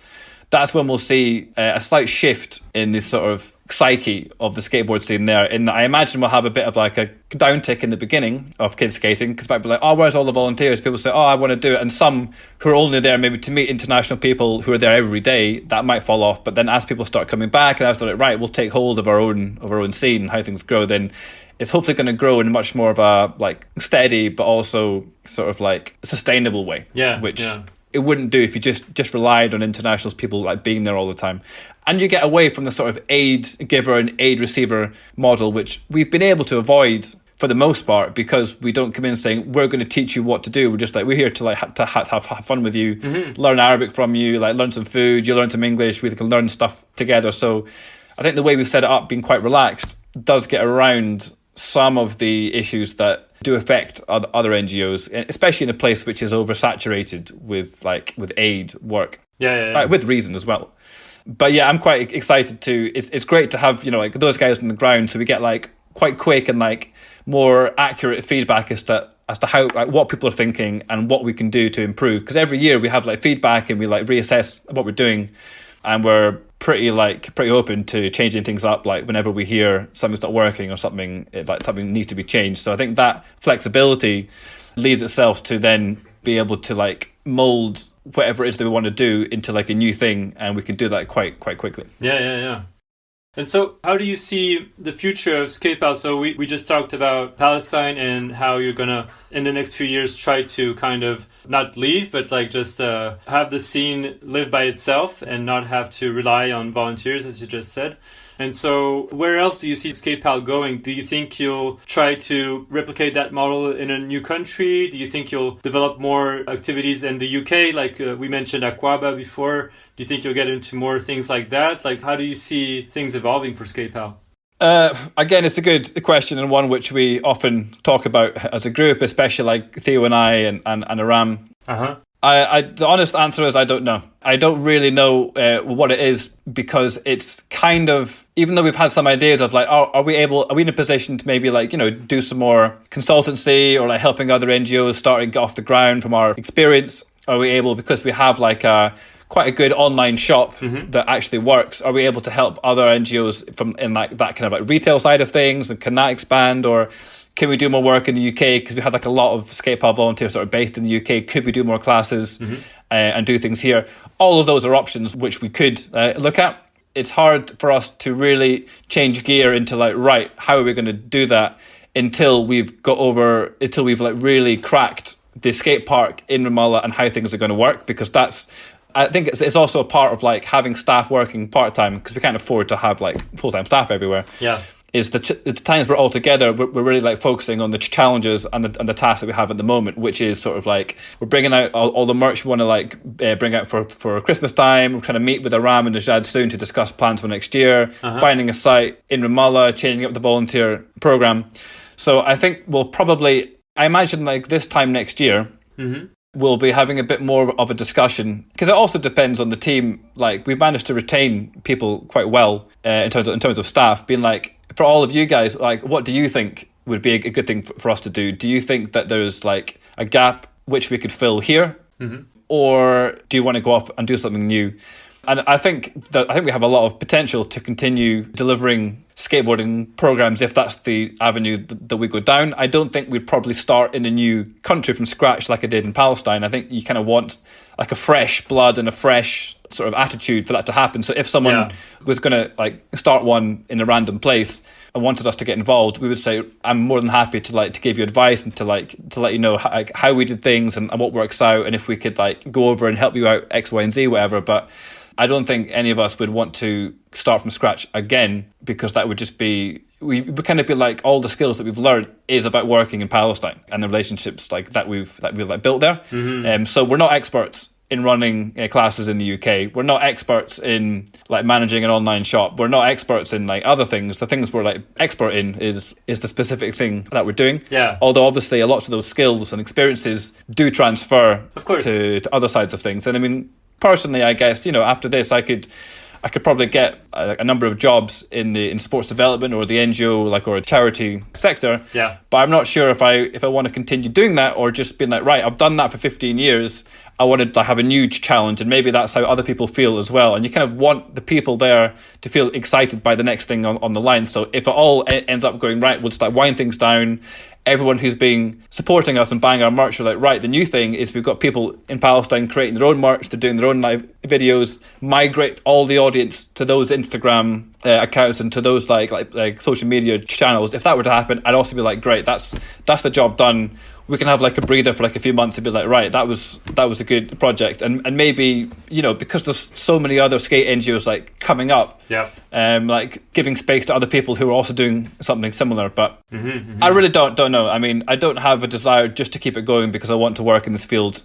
when we'll see a slight shift in this sort of psyche of the skateboard scene there. In that I imagine we'll have a bit of like a downtick in the beginning of kids skating, because might be like, oh, where's all the volunteers? People say, oh, I want to do it. And some who are only there maybe to meet international people who are there every day, that might fall off. But then as people start coming back, and I was like, right, we'll take hold of our own scene and how things grow, then it's hopefully going to grow in much more of a like steady but also sort of like sustainable way. It wouldn't do if you just relied on internationals, people like being there all the time. And you get away from the sort of aid giver and aid receiver model, which we've been able to avoid for the most part, because we don't come in saying, we're going to teach you what to do. We're just like, we're here to like have fun with you, learn Arabic from you, like learn some food, you learn some English, we can learn stuff together. So I think the way we've set it up, being quite relaxed, does get around some of the issues that do affect other NGOs, especially in a place which is oversaturated with aid work. With reason as well. But yeah, I'm quite excited to. It's great to have like those guys on the ground, so we get like quite quick and like more accurate feedback as to how like what people are thinking and what we can do to improve. Because every year we have like feedback and we like reassess what we're doing, and we're pretty open to changing things up, like whenever we hear something's not working or something needs to be changed. So I think that flexibility leads itself to then be able to like mold whatever it is that we want to do into like a new thing, and we can do that quite quickly. Yeah. And so how do you see the future of Skatepal? So we just talked about Palestine and how you're gonna in the next few years try to kind of not leave, but like just have the scene live by itself and not have to rely on volunteers, as you just said. And so where else do you see Skatepal going? Do you think you'll try to replicate that model in a new country? Do you think you'll develop more activities in the UK? Like we mentioned Akwaaba before. Do you think you'll get into more things like that? Like, how do you see things evolving for Skatepal? Again, it's a good question, and one which we often talk about as a group, especially like Theo and I and Aram. The honest answer is I don't know. I don't really know what it is, because it's kind of, even though we've had some ideas of like, are we in a position to maybe like, do some more consultancy or like helping other NGOs starting to get off the ground from our experience? Are we able, because we have like quite a good online shop that actually works, are we able to help other NGOs from in like that kind of like retail side of things, and can that expand? Or can we do more work in the UK? Because we had like a lot of Skatepal volunteers that are based in the UK. Could we do more classes? and do things here. All of those are options which we could look at. It's hard for us to really change gear into like, right, how are we going to do that until we've like really cracked the skate park in Ramallah and how things are going to work, because I think it's also a part of like having staff working part-time, because we can't afford to have like full-time staff everywhere. Yeah. Is the times we're all together, we're really like focusing on the challenges and the tasks that we have at the moment, which is sort of like we're bringing out all the merch we want to like bring out for Christmas time. We're trying to meet with Aram and Najad soon to discuss plans for next year, finding a site in Ramallah, changing up the volunteer program. So I think I imagine like this time next year, we'll be having a bit more of a discussion, because it also depends on the team. Like we've managed to retain people quite well in terms of staff, being like, for all of you guys, like, what do you think would be a good thing for us to do? Do you think that there's like a gap which we could fill here, or do you want to go off and do something new? And I think we have a lot of potential to continue delivering skateboarding programs if that's the avenue that we go down. I don't think we'd probably start in a new country from scratch like I did in Palestine. I think you kind of want like a fresh blood and a fresh sort of attitude for that to happen. So if someone was going to like start one in a random place and wanted us to get involved, we would say, I'm more than happy to give you advice and to let you know how we did things and what works out, and if we could like go over and help you out X, Y, and Z, whatever. But I don't think any of us would want to start from scratch again, because that would just be, we would kind of be like, all the skills that we've learned is about working in Palestine and the relationships like that we've like built there. So we're not experts in running classes in the UK. We're not experts in like managing an online shop. We're not experts in like other things. The things we're like expert in is the specific thing that we're doing. Yeah. Although obviously a lot of those skills and experiences do transfer, of course, to other sides of things. And I mean, personally, I guess, after this, I could probably get a number of jobs in sports development or the NGO or a charity sector. Yeah. But I'm not sure if I want to continue doing that, or just being like, right, I've done that for 15 years. I wanted to have a new challenge, and maybe that's how other people feel as well. And you kind of want the people there to feel excited by the next thing on the line. So if it all ends up going right, we'll just wind things down. Everyone who's been supporting us and buying our merch are like, right, the new thing is we've got people in Palestine creating their own merch, they're doing their own live videos, migrate all the audience to those Instagram accounts and to those like social media channels. If that were to happen, I'd also be like, great, that's the job done. We can have like a breather for like a few months and be like, right, that was a good project, and maybe because there's so many other skate NGOs like coming up, like giving space to other people who are also doing something similar. But I really don't know. I mean, I don't have a desire just to keep it going because I want to work in this field.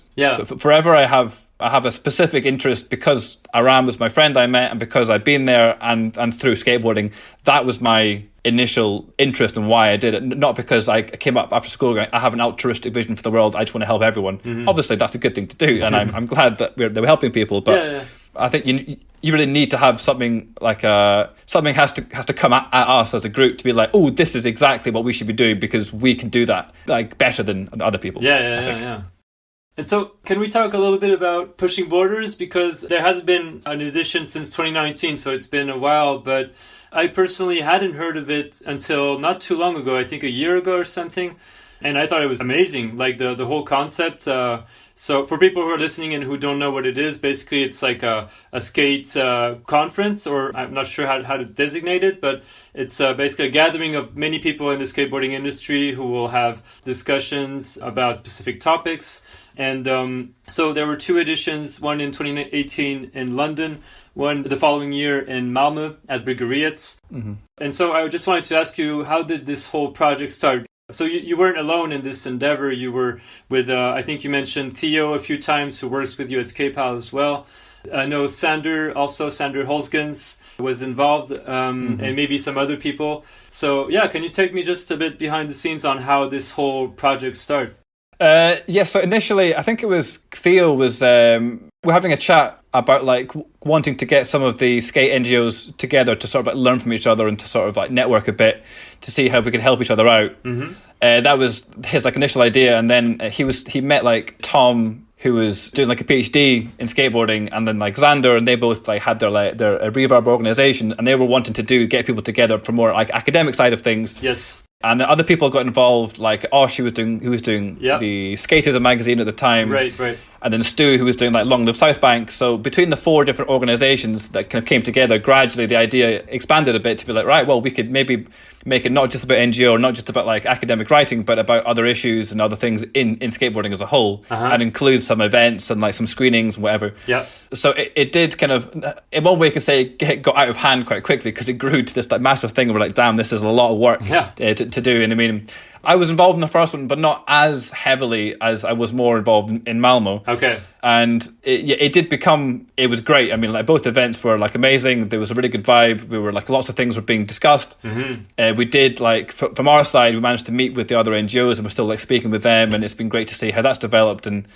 Forever. I have a specific interest because Aram was my friend I met, and because I've been there and through skateboarding. That was my initial interest and why I did it, not because I came up after school going, I have an altruistic vision for the world, I just want to help everyone. Obviously that's a good thing to do, and I'm glad that they were helping people, but I think you really need to have something like something has to come at us as a group to be like, oh, this is exactly what we should be doing because we can do that like better than other people. Yeah. And so can we talk a little bit about pushing borders, because there has been an edition since 2019, so it's been a while, but I personally hadn't heard of it until not too long ago, I think a year ago or something. And I thought it was amazing, like the whole concept. So for people who are listening and who don't know what it is, basically it's like a skate conference, or I'm not sure how to designate it, but it's basically a gathering of many people in the skateboarding industry who will have discussions about specific topics. And so there were two editions, one in 2018 in London, one the following year in Malmö at Bryggeriet. And so I just wanted to ask you, how did this whole project start? So you weren't alone in this endeavor. You were with, I think you mentioned Theo a few times, who works with you at Skatepal as well. I know Sander Hölsgens was involved, and maybe some other people. So yeah, can you take me just a bit behind the scenes on how this whole project started? So initially, I think it was Theo was, we're having a chat about like wanting to get some of the skate NGOs together to sort of like learn from each other and to sort of like network a bit to see how we can help each other out. That was his like initial idea, and then he met like Tom, who was doing like a PhD in skateboarding, and then like Xander, and they both like had their Reverb organization, and they were wanting to get people together for more like academic side of things. Yes. And the other people got involved, like Osh, who was doing the Skateistan magazine at the time. Right. and then Stu, who was doing like Long Live South Bank. So between the 4 different organisations that kind of came together, gradually the idea expanded a bit to be like, right, well, we could maybe make it not just about NGO, not just about like academic writing, but about other issues and other things in skateboarding as a whole, and include some events and like some screenings and whatever. Yeah. So it did kind of, in one way you could say, it got out of hand quite quickly, because it grew to this like massive thing. We're like, damn, this is a lot of work to do. And I mean, I was involved in the first one, but not as heavily as I was more involved in Malmo. Okay. And it was great. I mean, like both events were like amazing. There was a really good vibe. We were like, lots of things were being discussed. We did like, from our side, we managed to meet with the other NGOs, and we're still like speaking with them, and it's been great to see how that's developed. And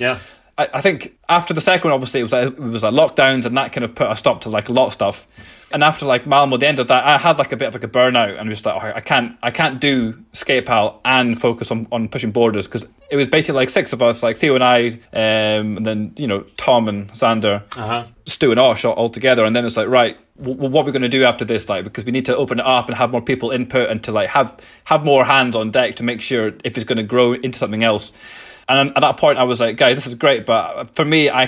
I think after the second one, obviously it was like lockdowns, and that kind of put a stop to like a lot of stuff. And after like Malmo, the end of that, I had like a bit of like a burnout, and was like, oh, I can't do Skatepal and focus on pushing borders, because it was basically like 6 of us, like Theo and I, and then, you know, Tom and Xander, Stu and Osh all together. And then it's like, right, what are we going to do after this? Like, because we need to open it up and have more people input, and to like have more hands on deck to make sure if it's going to grow into something else. And at that point, I was like, guys, this is great, but for me, I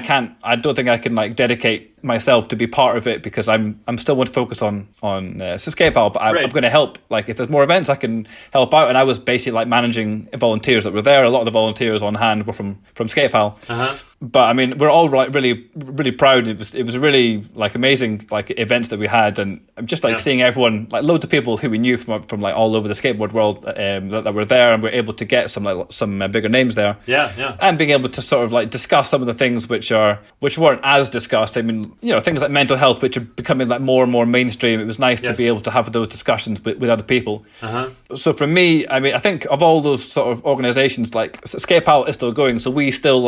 don't think I can like dedicate myself to be part of it, because I'm still want to focus on Skatepal, but I'm going to help. Like, if there's more events, I can help out. And I was basically like managing volunteers that were there. A lot of the volunteers on hand were from Skatepal. But I mean, we're all like really, really proud. It was really like amazing like events that we had, and just like seeing everyone, like loads of people who we knew from like all over the skateboard world that were there, and we're able to get some bigger names there. And being able to sort of like discuss some of the things which weren't as discussed. I mean, you know, things like mental health, which are becoming like more and more mainstream. It was nice to be able to have those discussions with other people. So for me, I mean, I think of all those sort of organizations, like Skatepal is still going, so we still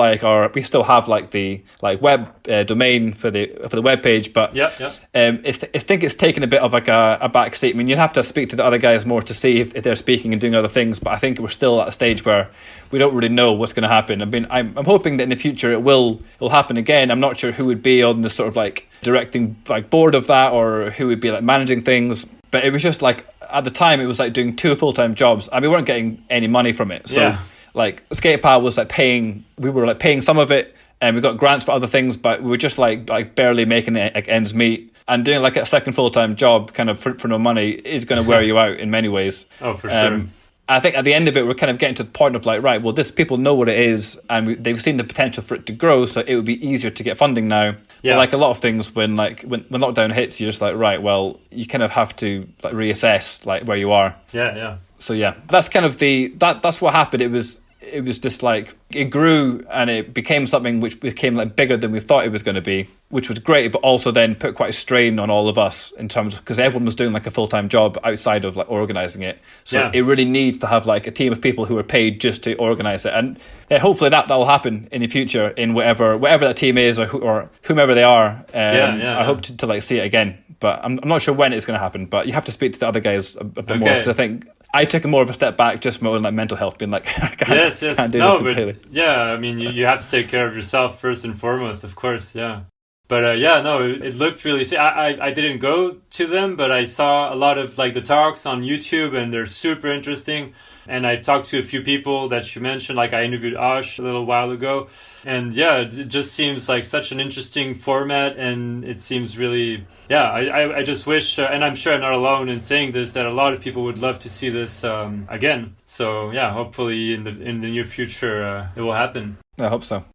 have like the like web domain for the web page, but I think it's taken a bit of like a back seat. I mean, you'd have to speak to the other guys more to see if they're speaking and doing other things, but I think we're still at a stage where we don't really know what's going to happen. I mean, I'm hoping that in the future it will happen again. I'm not sure who would be on the sort of like directing like board of that, or who would be like managing things, but it was just like, at the time it was like doing 2 full-time jobs, and we weren't getting any money from it. So like Skatepal was like paying some of it, and we got grants for other things, but we were just like barely making it like ends meet. And doing like a second full-time job kind of for no money is going to wear you out in many ways. Oh, for sure. I think at the end of it, we're kind of getting to the point of like, right, well, this people know what it is, and they've seen the potential for it to grow, so it would be easier to get funding now. But like a lot of things, when lockdown hits, you're just like, right, well, you kind of have to like reassess like where you are. So that's kind of that's what happened. It was just like, it grew, and it became something which became like bigger than we thought it was going to be, which was great, but also then put quite a strain on all of us in terms of, because everyone was doing like a full-time job outside of like organizing it. So it really needs to have like a team of people who are paid just to organize it. And hopefully that will happen in the future in whatever that team is, or whomever they are. I hope to like see it again, but I'm not sure when it's going to happen, but you have to speak to the other guys a bit more, because I think I took more of a step back just from like mental health, being like, I can't do this completely. But I mean, you have to take care of yourself first and foremost, of course. But it looked really. I didn't go to them, but I saw a lot of like the talks on YouTube, and they're super interesting. And I've talked to a few people that you mentioned, like I interviewed Ash a little while ago. And it just seems like such an interesting format, and it seems really, I just wish, and I'm sure I'm not alone in saying this, that a lot of people would love to see this again. So hopefully in the near future it will happen. I hope so.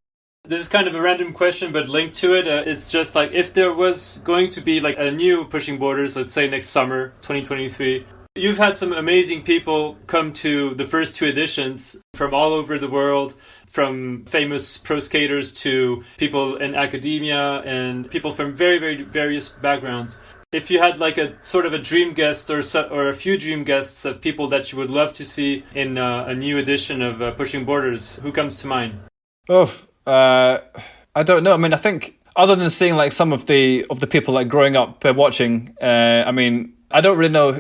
This is kind of a random question, but linked to it, it's just like, if there was going to be like a new Pushing Borders, let's say next summer, 2023, you've had some amazing people come to the first 2 editions from all over the world, from famous pro skaters to people in academia and people from very, very various backgrounds. If you had like a sort of a dream guest or a few dream guests of people that you would love to see in a new edition of Pushing Borders, who comes to mind? I don't know. I mean, I think other than seeing like some of the people like growing up watching, I mean, I don't really know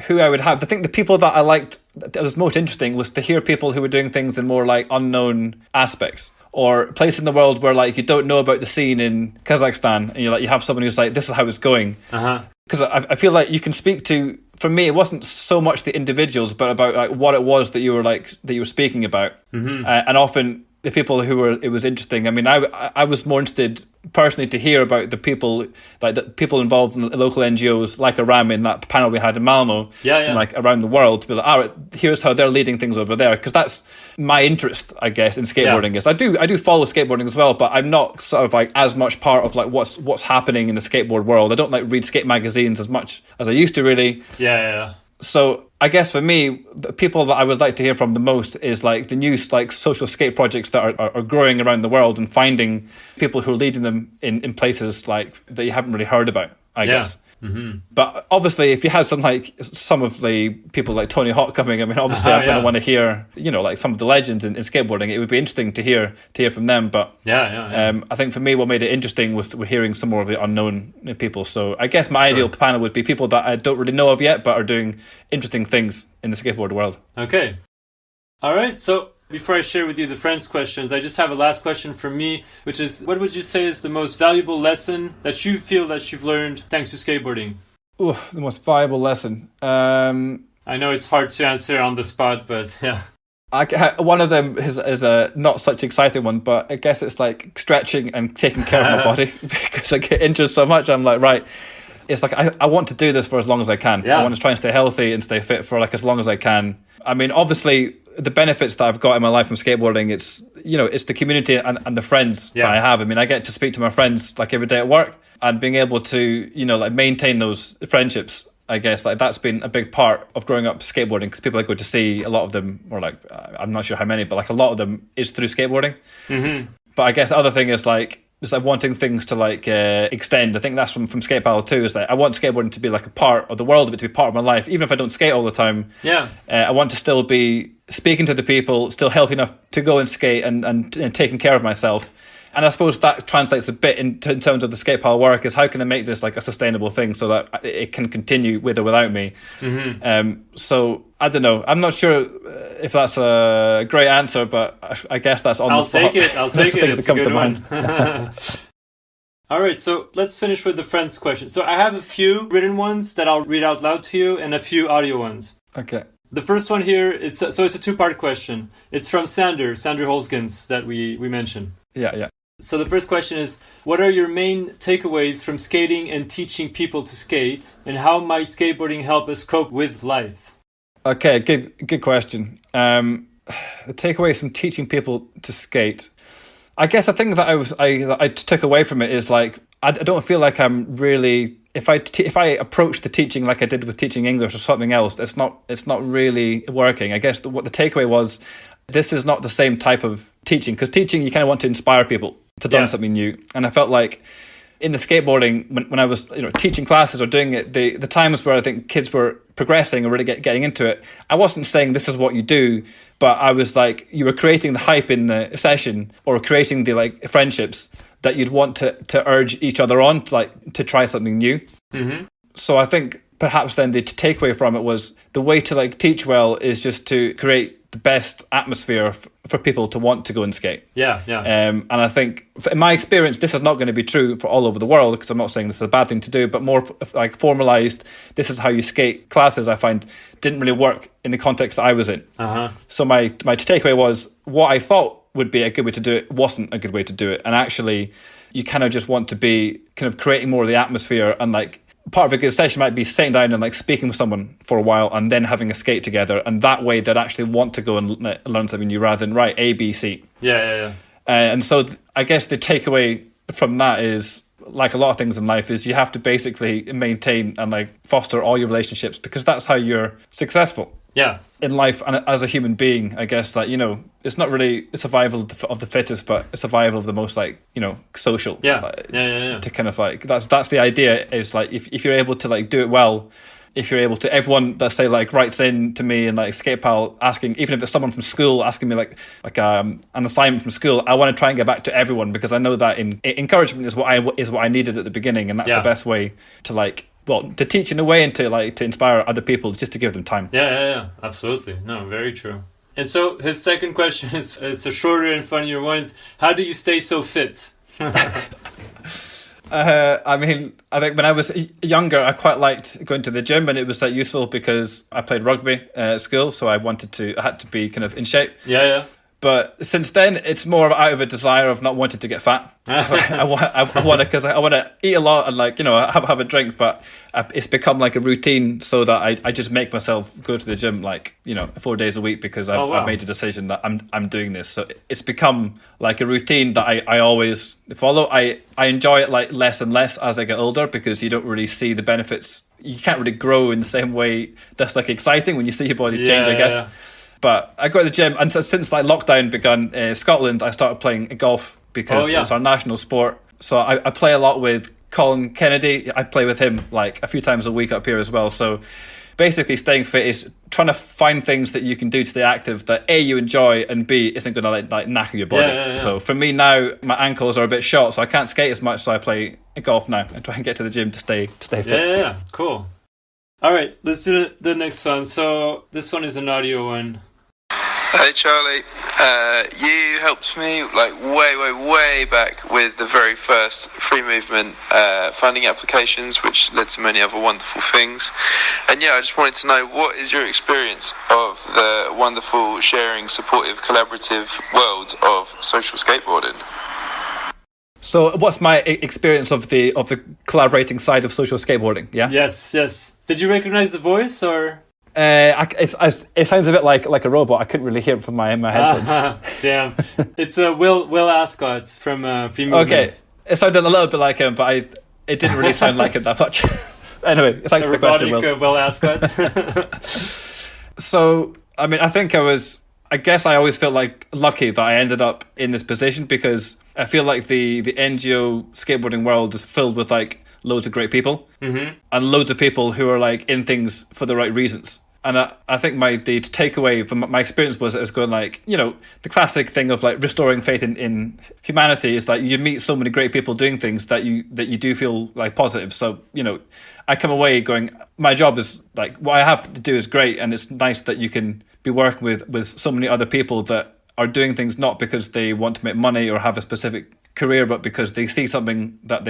who I would have. I think the people that I liked that was most interesting was to hear people who were doing things in more like unknown aspects, or places in the world where like you don't know about the scene in Kazakhstan, and you have someone who's like, this is how it's going. Because I feel like you can speak to, for me, it wasn't so much the individuals, but about like what it was that you were speaking about. And often the people who were, it was interesting. I mean, I was more interested personally to hear about the people, like the people involved in local NGOs like Aram in that panel we had in Malmo, from like around the world, to be like, all right, here's how they're leading things over there, because that's my interest, I guess, in skateboarding. Is I do follow skateboarding as well, but I'm not sort of like as much part of like what's happening in the skateboard world. I don't like read skate magazines as much as I used to, really. So I guess for me, the people that I would like to hear from the most is like the new like social skate projects that are growing around the world, and finding people who are leading them in places like that you haven't really heard about, I guess. But obviously, if you had some of the people like Tony Hawk coming, I mean, obviously I'm going to want to hear, you know, like some of the legends in skateboarding. It would be interesting to hear from them. But I think for me, what made it interesting was hearing some more of the unknown people. So I guess my ideal panel would be people that I don't really know of yet, but are doing interesting things in the skateboard world. Okay. All right. So before I share with you the friends' questions, I just have a last question from me, which is, what would you say is the most valuable lesson that you feel that you've learned thanks to skateboarding? Ooh, the most valuable lesson. I know it's hard to answer on the spot, but yeah. One of them is a not such exciting one, but I guess it's like stretching and taking care of my body, because I get injured so much. I'm like, right, it's like I want to do this for as long as I can. I want to try and stay healthy and stay fit for like as long as I can. I mean, obviously, the benefits that I've got in my life from skateboarding, it's, you know, it's the community and the friends that I have. I mean, I get to speak to my friends like every day at work, and being able to, you know, like maintain those friendships, I guess, like that's been a big part of growing up skateboarding, because people I go to see, a lot of them, or like, I'm not sure how many, but like a lot of them is through skateboarding. But I guess the other thing is like wanting things to like extend. I think that's from Skatepal too, is that I want skateboarding to be like a part of the world, of it to be part of my life, even if I don't skate all the time. I want to still be speaking to the people, still healthy enough to go and skate, and taking care of myself. And I suppose that translates a bit in terms of the Skatepal work, is how can I make this like a sustainable thing so that it can continue with or without me. So I don't know, I'm not sure if that's a great answer, but I guess that's on the spot. I'll take it. It's a good one. All right, so let's finish with the friends question. So I have a few written ones that I'll read out loud to you, and a few audio ones. Okay. The first one here, it's a two-part question. It's from Sander Hölsgens that we mentioned. Yeah. So the first question is, what are your main takeaways from skating and teaching people to skate, and how might skateboarding help us cope with life? Okay, good question. The takeaways from teaching people to skate, I guess the thing that I took away from it is like, I don't feel like I'm really, if I approach the teaching like I did with teaching English or something else, it's not really working. I guess what the takeaway was, this is not the same type of teaching, because teaching, you kind of want to inspire people to learn something new. And I felt like in the skateboarding, when I was, you know, teaching classes or doing it, the times where I think kids were progressing or really getting into it, I wasn't saying this is what you do, but I was like, you were creating the hype in the session, or creating the like friendships that you'd want to urge each other on to try something new. So I think perhaps then the takeaway from it was, the way to like teach well is just to create the best atmosphere for people to want to go and skate. And I think, in my experience, this is not going to be true for all over the world, because I'm not saying this is a bad thing to do, but more like formalized, this is how you skate classes, I find didn't really work in the context that I was in. So my takeaway was, what I thought would be a good way to do it wasn't a good way to do it. And actually, you kind of just want to be kind of creating more of the atmosphere, and like, part of a good session might be sitting down and like speaking with someone for a while, and then having a skate together, and that way they'd actually want to go and learn something new, rather than right, A, B, C. And so I guess the takeaway from that is, like a lot of things in life, is you have to basically maintain and like foster all your relationships, because that's how you're successful in life and as a human being. I guess, like, you know, it's not really survival of the fittest, but survival of the most, like, you know, social. To kind of like, that's the idea, is like, if you're able to like do it well, if you're able to, everyone that say like writes in to me and like Skatepal asking, even if it's someone from school asking me like an assignment from school, I want to try and get back to everyone, because I know that encouragement is what I needed at the beginning, and that's the best way to like, well, to teach in a way, and to like to inspire other people, just to give them time. Absolutely. No, very true. And so his second question is, it's a shorter and funnier one. Is, how do you stay so fit? I mean, I think when I was younger, I quite liked going to the gym, and it was like useful because I played rugby at school, so I had to be kind of in shape. But since then, it's more out of a desire of not wanting to get fat. I want to eat a lot and have a drink, but it's become like a routine so that I just make myself go to the gym 4 days a week because I've made a decision that I'm doing this. So it's become like a routine that I always follow. I enjoy it like less and less as I get older because you don't really see the benefits. You can't really grow in the same way that's like exciting when you see your body change, I guess. Yeah. But I go to the gym, and since lockdown begun, Scotland, I started playing golf because it's our national sport. So I play a lot with Colin Kennedy. I play with him like a few times a week up here as well. So basically, staying fit is trying to find things that you can do to stay active that A, you enjoy, and B, isn't going to like knacker your body. Yeah. So for me now, my ankles are a bit short, so I can't skate as much. So I play golf now and try and get to the gym to stay fit. Yeah, cool. All right, let's do the next one. So this one is an audio one. Hey Charlie, you helped me like way back with the very first free movement funding applications, which led to many other wonderful things. And I just wanted to know, what is your experience of the wonderful, sharing, supportive, collaborative world of social skateboarding? So what's my experience of the collaborating side of social skateboarding? Yeah. Yes. Did you recognize the voice or? It sounds a bit like a robot. I couldn't really hear it from my headphones. Damn. It's Will Ascott from Free Movement. Okay. It sounded a little bit like him, but it didn't really sound like him that much. Anyway, thanks for the question, Will. Will Ascott. So, I mean, I guess I always felt like lucky that I ended up in this position because I feel like the NGO skateboarding world is filled with like loads of great people and loads of people who are like in things for the right reasons. And I think the takeaway from my experience was going like, the classic thing of like restoring faith in humanity is that you meet so many great people doing things that you do feel like positive. So, I come away going, my job is like, what I have to do is great. And it's nice that you can be working with so many other people that are doing things not because they want to make money or have a specific career, but because they see something that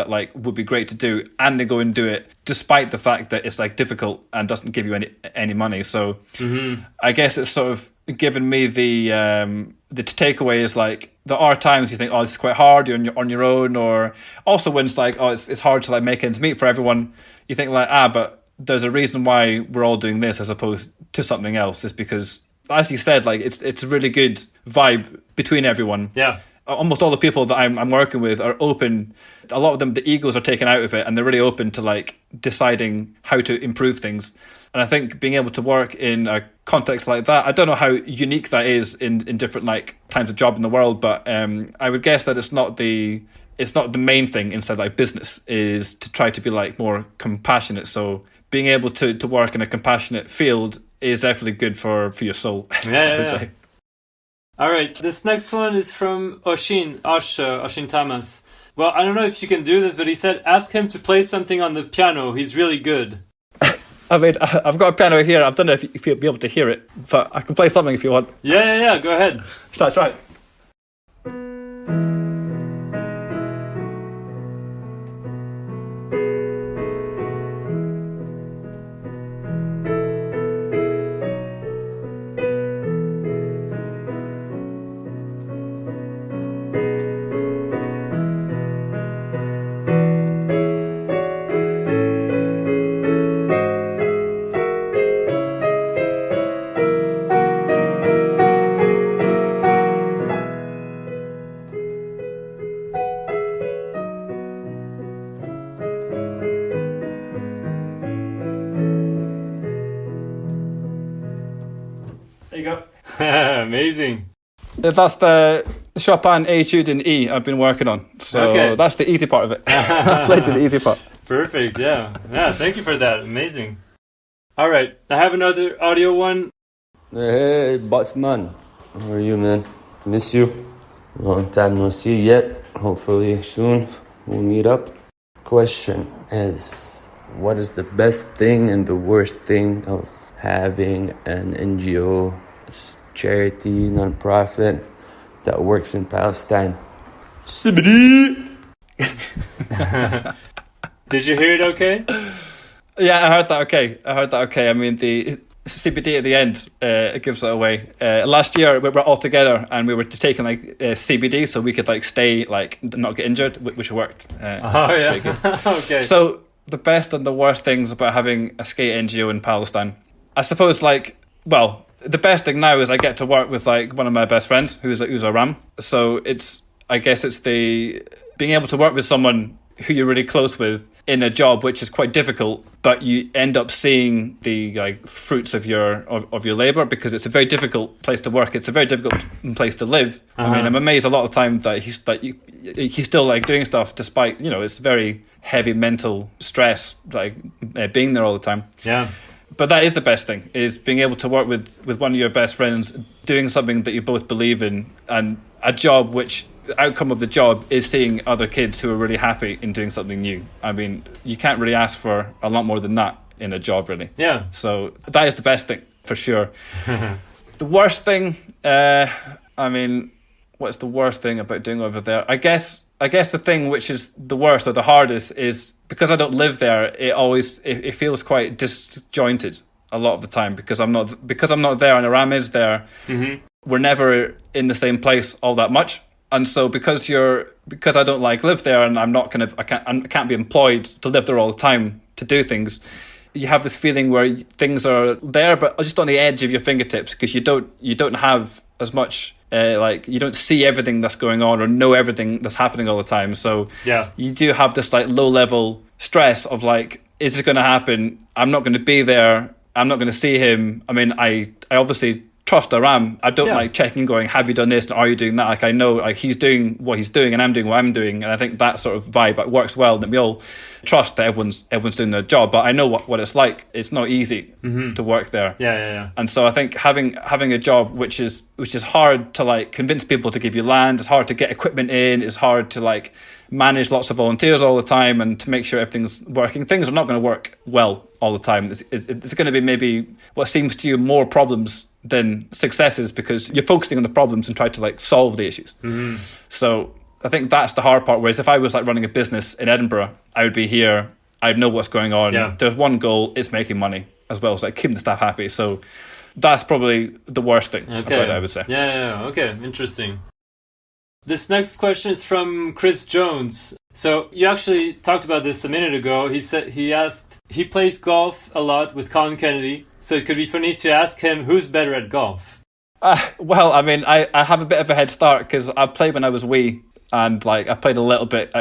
like would be great to do, and they go and do it despite the fact that it's like difficult and doesn't give you any money. So I guess it's sort of given me the takeaway is like there are times you think, oh, this is quite hard, you're on your own, or also when it's like, oh, it's hard to like make ends meet for everyone, you think like, but there's a reason why we're all doing this as opposed to something else. It's because, as you said, like it's a really good vibe between everyone. Yeah. Almost all the people that I'm working with are open. A lot of them, the egos are taken out of it, and they're really open to like deciding how to improve things. And I think being able to work in a context like that, I don't know how unique that is in different like times of job in the world, but I would guess that it's not the main thing inside like business is to try to be like more compassionate. So being able to work in a compassionate field is definitely good for your soul. Yeah. All right, this next one is from Oshin Thomas. Well, I don't know if you can do this, but he said, ask him to play something on the piano. He's really good. I mean, I've got a piano here. I don't know if you'll be able to hear it, but I can play something if you want. Yeah. Go ahead. Try it. Amazing. That's the Chopin Etude in E I've been working on. So That's the easy part of it. I played to the easy part. Perfect, yeah. Thank you for that. Amazing. All right, I have another audio one. Hey, Botsman. How are you, man? Miss you. Long time no see yet. Hopefully soon we'll meet up. Question is, what is the best thing and the worst thing of having an NGO, charity, non-profit that works in Palestine? Did you hear it okay? Yeah, I heard that okay. I mean, CBD at the end, it gives it away. Last year we were all together and we were taking like CBD so we could like stay, like not get injured, which worked. Okay. So the best and the worst things about having a skate NGO in Palestine, I suppose, like, well, the best thing now is I get to work with like one of my best friends who's Aram. So I guess it's the being able to work with someone who you're really close with in a job which is quite difficult, but you end up seeing the like fruits of your labor, because it's a very difficult place to work. It's a very difficult place to live. I mean, I'm amazed a lot of the time that he's still like doing stuff despite, you know, it's very heavy mental stress, like being there all the time. Yeah. But that is the best thing, is being able to work with one of your best friends, doing something that you both believe in, and a job which the outcome of the job is seeing other kids who are really happy in doing something new. I mean, you can't really ask for a lot more than that in a job, really. Yeah. So that is the best thing, for sure. The worst thing, I mean, what's the worst thing about doing over there? I guess the thing which is the worst or the hardest is because I don't live there, it feels quite disjointed a lot of the time, because I'm not there and Aram is there. Mm-hmm. We're never in the same place all that much. And so because I don't like live there, and I can't be employed to live there all the time to do things, you have this feeling where things are there but just on the edge of your fingertips, because you don't have as much you don't see everything that's going on or know everything that's happening all the time. So yeah, you do have this like low level stress of like, is this going to happen? I'm not going to be there. I'm not going to see him. I mean, I obviously trust Aram. I don't like checking going, have you done this and are you doing that? Like, I know like he's doing what he's doing and I'm doing what I'm doing, and I think that sort of vibe works well, that we all trust that everyone's doing their job. But I know what it's like. It's not easy to work there. Yeah. And so I think having a job which is hard to like convince people to give you land, it's hard to get equipment in, it's hard to like manage lots of volunteers all the time and to make sure everything's working. Things are not going to work well all the time. It's going to be maybe what seems to you more problems than successes, because you're focusing on the problems and try to like solve the issues. So I think that's the hard part. Whereas if I was like running a business in Edinburgh, I would be here, I'd know what's going on. Yeah. There's one goal, it's making money, as well as like keeping the staff happy. So that's probably the worst thing about it, I would say. Yeah. Okay, interesting. This next question is from Chris Jones. So you actually talked about this a minute ago. He asked, he plays golf a lot with Colin Kennedy, so it could be funny to ask him who's better at golf. Well, I mean, I have a bit of a head start because I played when I was wee, and like I played a little bit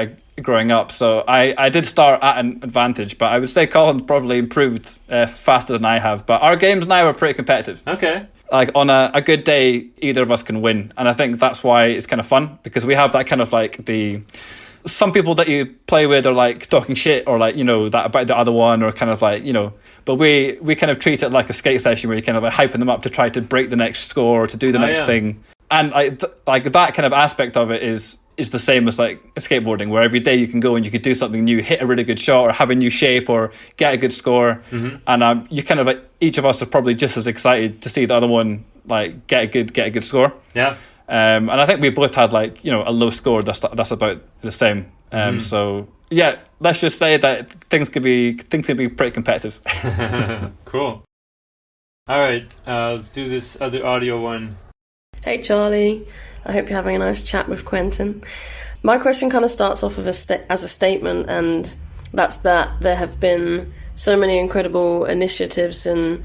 growing up, so I did start at an advantage. But I would say Colin's probably improved faster than I have. But our games now are pretty competitive. Okay. Like on a good day, either of us can win, and I think that's why it's kind of fun, because we have that kind of like some people that you play with are like talking shit or like, you know, that about the other one, or kind of like, you know, but we kind of treat it like a skate session where you're kind of like hyping them up to try to break the next score or to do the next thing. And like that kind of aspect of it is the same as like skateboarding, where every day you can go and you could do something new, hit a really good shot or have a new shape or get a good score. And you kind of like, each of us are probably just as excited to see the other one like get a good score. Yeah. And I think we both had like, you know, a low score that's about the same. So yeah, let's just say that things can be pretty competitive. Cool. All right, let's do this other audio one. Hey Charlie, I hope you're having a nice chat with Quentin. My question kind of starts off as a statement, and that's that there have been so many incredible initiatives and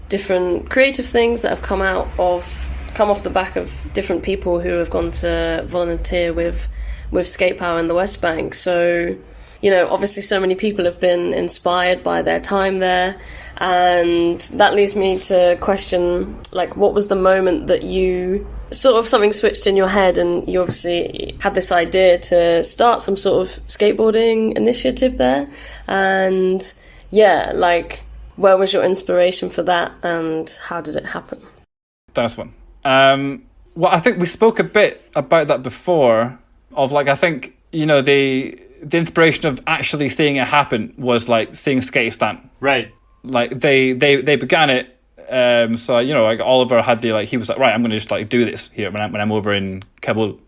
different creative things that have come off the back of different people who have gone to volunteer with Skatepal in the West Bank. So, you know, obviously so many people have been inspired by their time there, and that leads me to question, like, what was the moment that you sort of something switched in your head and you obviously had this idea to start some sort of skateboarding initiative there? And yeah, like, where was your inspiration for that and how did it happen? That's one. Well, I think we spoke a bit about that before, of like, I think, you know, the inspiration of actually seeing it happen was like seeing Skateistan. Right. Like they began it. So, you know, like Oliver had he was like, right, I'm going to just like do this here when I'm over in Kabul.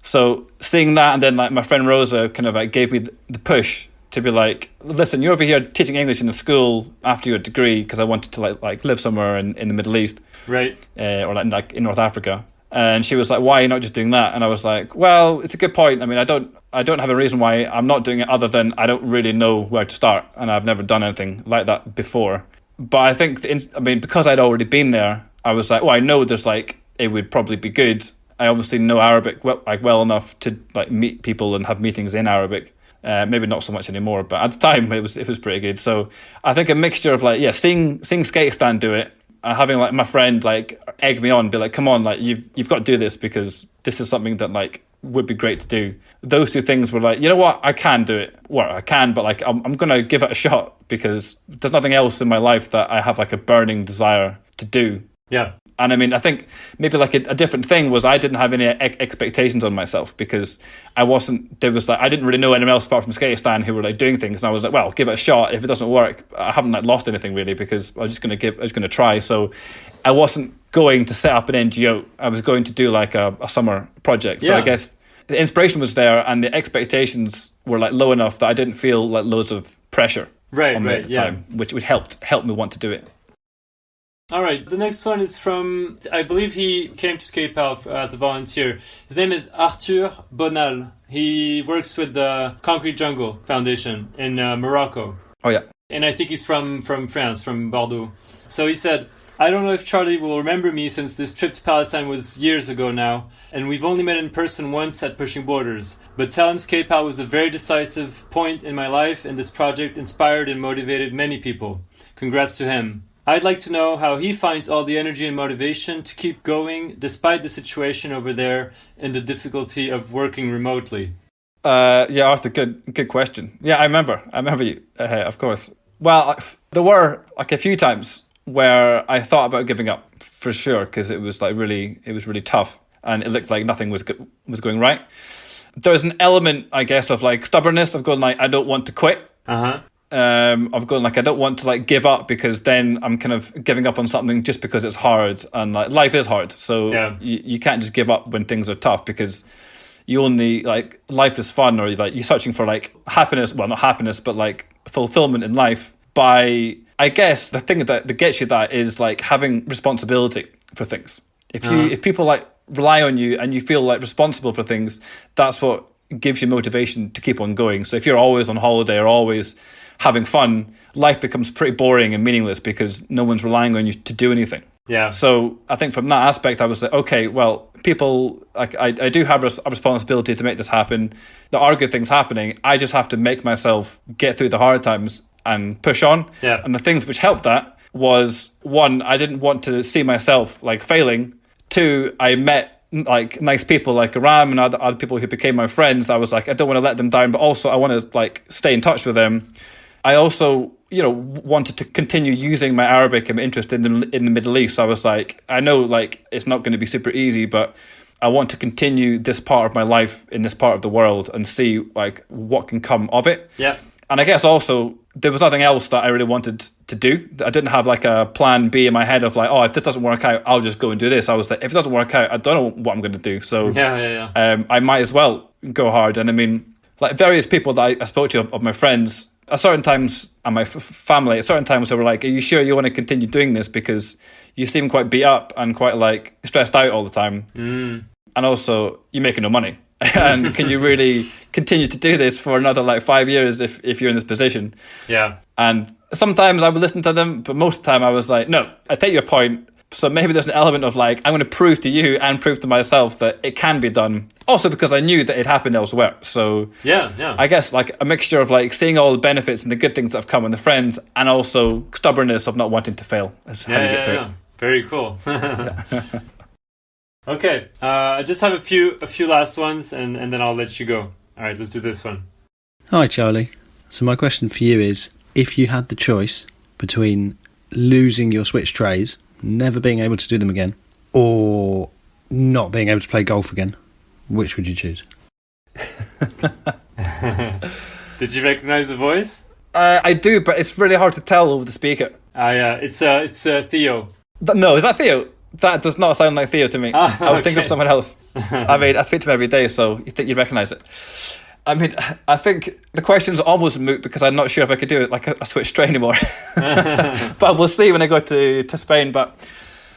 So seeing that, and then like my friend Rosa kind of like gave me the push to be like, listen, you're over here teaching English in a school after your degree, because I wanted to like live somewhere in the Middle East, Right. or like in North Africa. And she was like, why are you not just doing that? And I was like, well, it's a good point. I mean, I don't have a reason why I'm not doing it, other than I don't really know where to start, and I've never done anything like that before. But I think, because I'd already been there, I was like, well, I know there's like, it would probably be good. I obviously know Arabic well enough to like meet people and have meetings in Arabic. Maybe not so much anymore, but at the time it was pretty good. So I think a mixture of like, seeing Skateistan do it, having like my friend like egg me on, be like, come on, like you've got to do this, because this is something that like would be great to do. Those two things were like, you know what, I can do it. Well, I can, but like I'm gonna give it a shot, because there's nothing else in my life that I have like a burning desire to do. Yeah. And I mean, I think maybe like a different thing was I didn't have any expectations on myself, because I didn't really know anyone else apart from Skateistan who were like doing things. And I was like, well, give it a shot. If it doesn't work, I haven't like lost anything really, because I was going to try. So I wasn't going to set up an NGO. I was going to do like a summer project. So I guess the inspiration was there, and the expectations were like low enough that I didn't feel like loads of pressure on me at the time, which would help me want to do it. All right, the next one is from, I believe he came to Skatepal as a volunteer. His name is Arthur Bonal. He works with the Concrete Jungle Foundation in Morocco. Oh, yeah. And I think he's from France, from Bordeaux. So he said, I don't know if Charlie will remember me, since this trip to Palestine was years ago now, and we've only met in person once at Pushing Borders. But tell him Skatepal was a very decisive point in my life, and this project inspired and motivated many people. Congrats to him. I'd like to know how he finds all the energy and motivation to keep going despite the situation over there and the difficulty of working remotely. Arthur, good question. Yeah, I remember you, of course. Well, there were like a few times where I thought about giving up, for sure, because it was really tough, and it looked like nothing was going right. There's an element, I guess, of like stubbornness, of going like, I don't want to quit. Of going like, I don't want to like give up, because then I'm kind of giving up on something just because it's hard, and like life is hard. So you can't just give up when things are tough, because you only like, life is fun, or like you're searching for like happiness, well, not happiness, but like fulfillment in life by, I guess the thing that gets you that is like having responsibility for things. If people like rely on you and you feel like responsible for things, that's what gives you motivation to keep on going. So if you're always on holiday or always having fun, life becomes pretty boring and meaningless, because no one's relying on you to do anything. Yeah. So I think from that aspect, I was like, okay, well, people, like I do have a responsibility to make this happen. There are good things happening. I just have to make myself get through the hard times and push on. Yeah. And the things which helped that was, one, I didn't want to see myself like failing. Two, I met like nice people like Aram and other people who became my friends. I was like, I don't want to let them down, but also I want to like stay in touch with them. I also, wanted to continue using my Arabic and my interest in the Middle East. So I was like, I know like it's not going to be super easy, but I want to continue this part of my life in this part of the world and see like what can come of it. Yeah. And I guess also there was nothing else that I really wanted to do. I didn't have like a plan B in my head of like, oh, if this doesn't work out, I'll just go and do this. I was like, if it doesn't work out, I don't know what I'm going to do. So I might as well go hard. And I mean, like various people that I spoke to of my friends, at certain times, and my family, at certain times they were like, are you sure you want to continue doing this? Because you seem quite beat up and quite like stressed out all the time. And also you're making no money. And can you really continue to do this for another like 5 years if you're in this position? Yeah. And sometimes I would listen to them, but most of the time I was like, no, I take your point. So maybe there's an element of like, I'm going to prove to you and prove to myself that it can be done. Also because I knew that it happened elsewhere. So yeah. I guess like a mixture of like seeing all the benefits and the good things that have come in the friends, and also stubbornness of not wanting to fail. That's how you get through it. Very cool. Okay, I just have a few last ones, and then I'll let you go. All right, let's do this one. Hi, Charlie. So my question for you is, if you had the choice between losing your Switch trays, never being able to do them again, or not being able to play golf again, which would you choose? Did you recognize the voice? I do, but it's really hard to tell over the speaker. Yeah, it's Theo. No, is that Theo? That does not sound like Theo to me. I was thinking of someone else. I mean, I speak to him every day, so you think you'd recognise it. I mean, I think the question's almost moot because I'm not sure if I could do it like a switch straight anymore. But we'll see when I go to Spain. But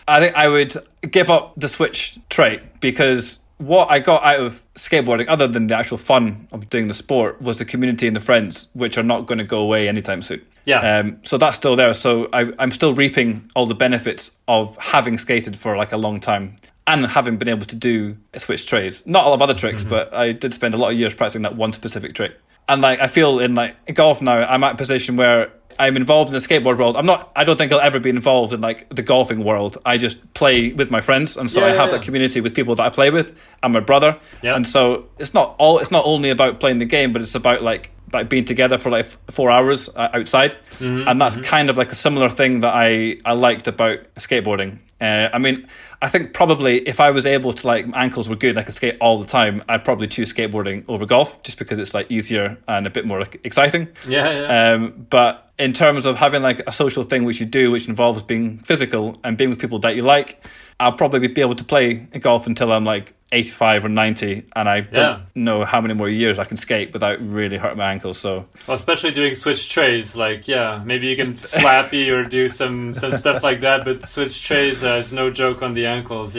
I think I would give up the switch trait because what I got out of skateboarding, other than the actual fun of doing the sport, was the community and the friends, which are not going to go away anytime soon. Yeah. So that's still there. So I'm still reaping all the benefits of having skated for like a long time and having been able to do switch trays. Not a lot of other tricks, but I did spend a lot of years practicing that one specific trick. And like I feel in like golf now, I'm at a position where I'm involved in the skateboard world. I don't think I'll ever be involved in like the golfing world. I just play with my friends, and so I have that community with people that I play with and my brother. Yeah. And so it's not only about playing the game, but it's about like being together for like 4 hours outside. And that's kind of like a similar thing that I liked about skateboarding. I mean, I think probably if I was able to, like, my ankles were good and I could skate all the time, I'd probably choose skateboarding over golf just because it's like easier and a bit more like exciting. But in terms of having like a social thing which you do, which involves being physical and being with people that you like, I'll probably be able to play golf until I'm like 85 or 90, and I don't know how many more years I can skate without really hurting my ankles. So, well, especially doing switch trays, like maybe you can slappy or do some stuff like that, but switch trays is no joke on the ankles.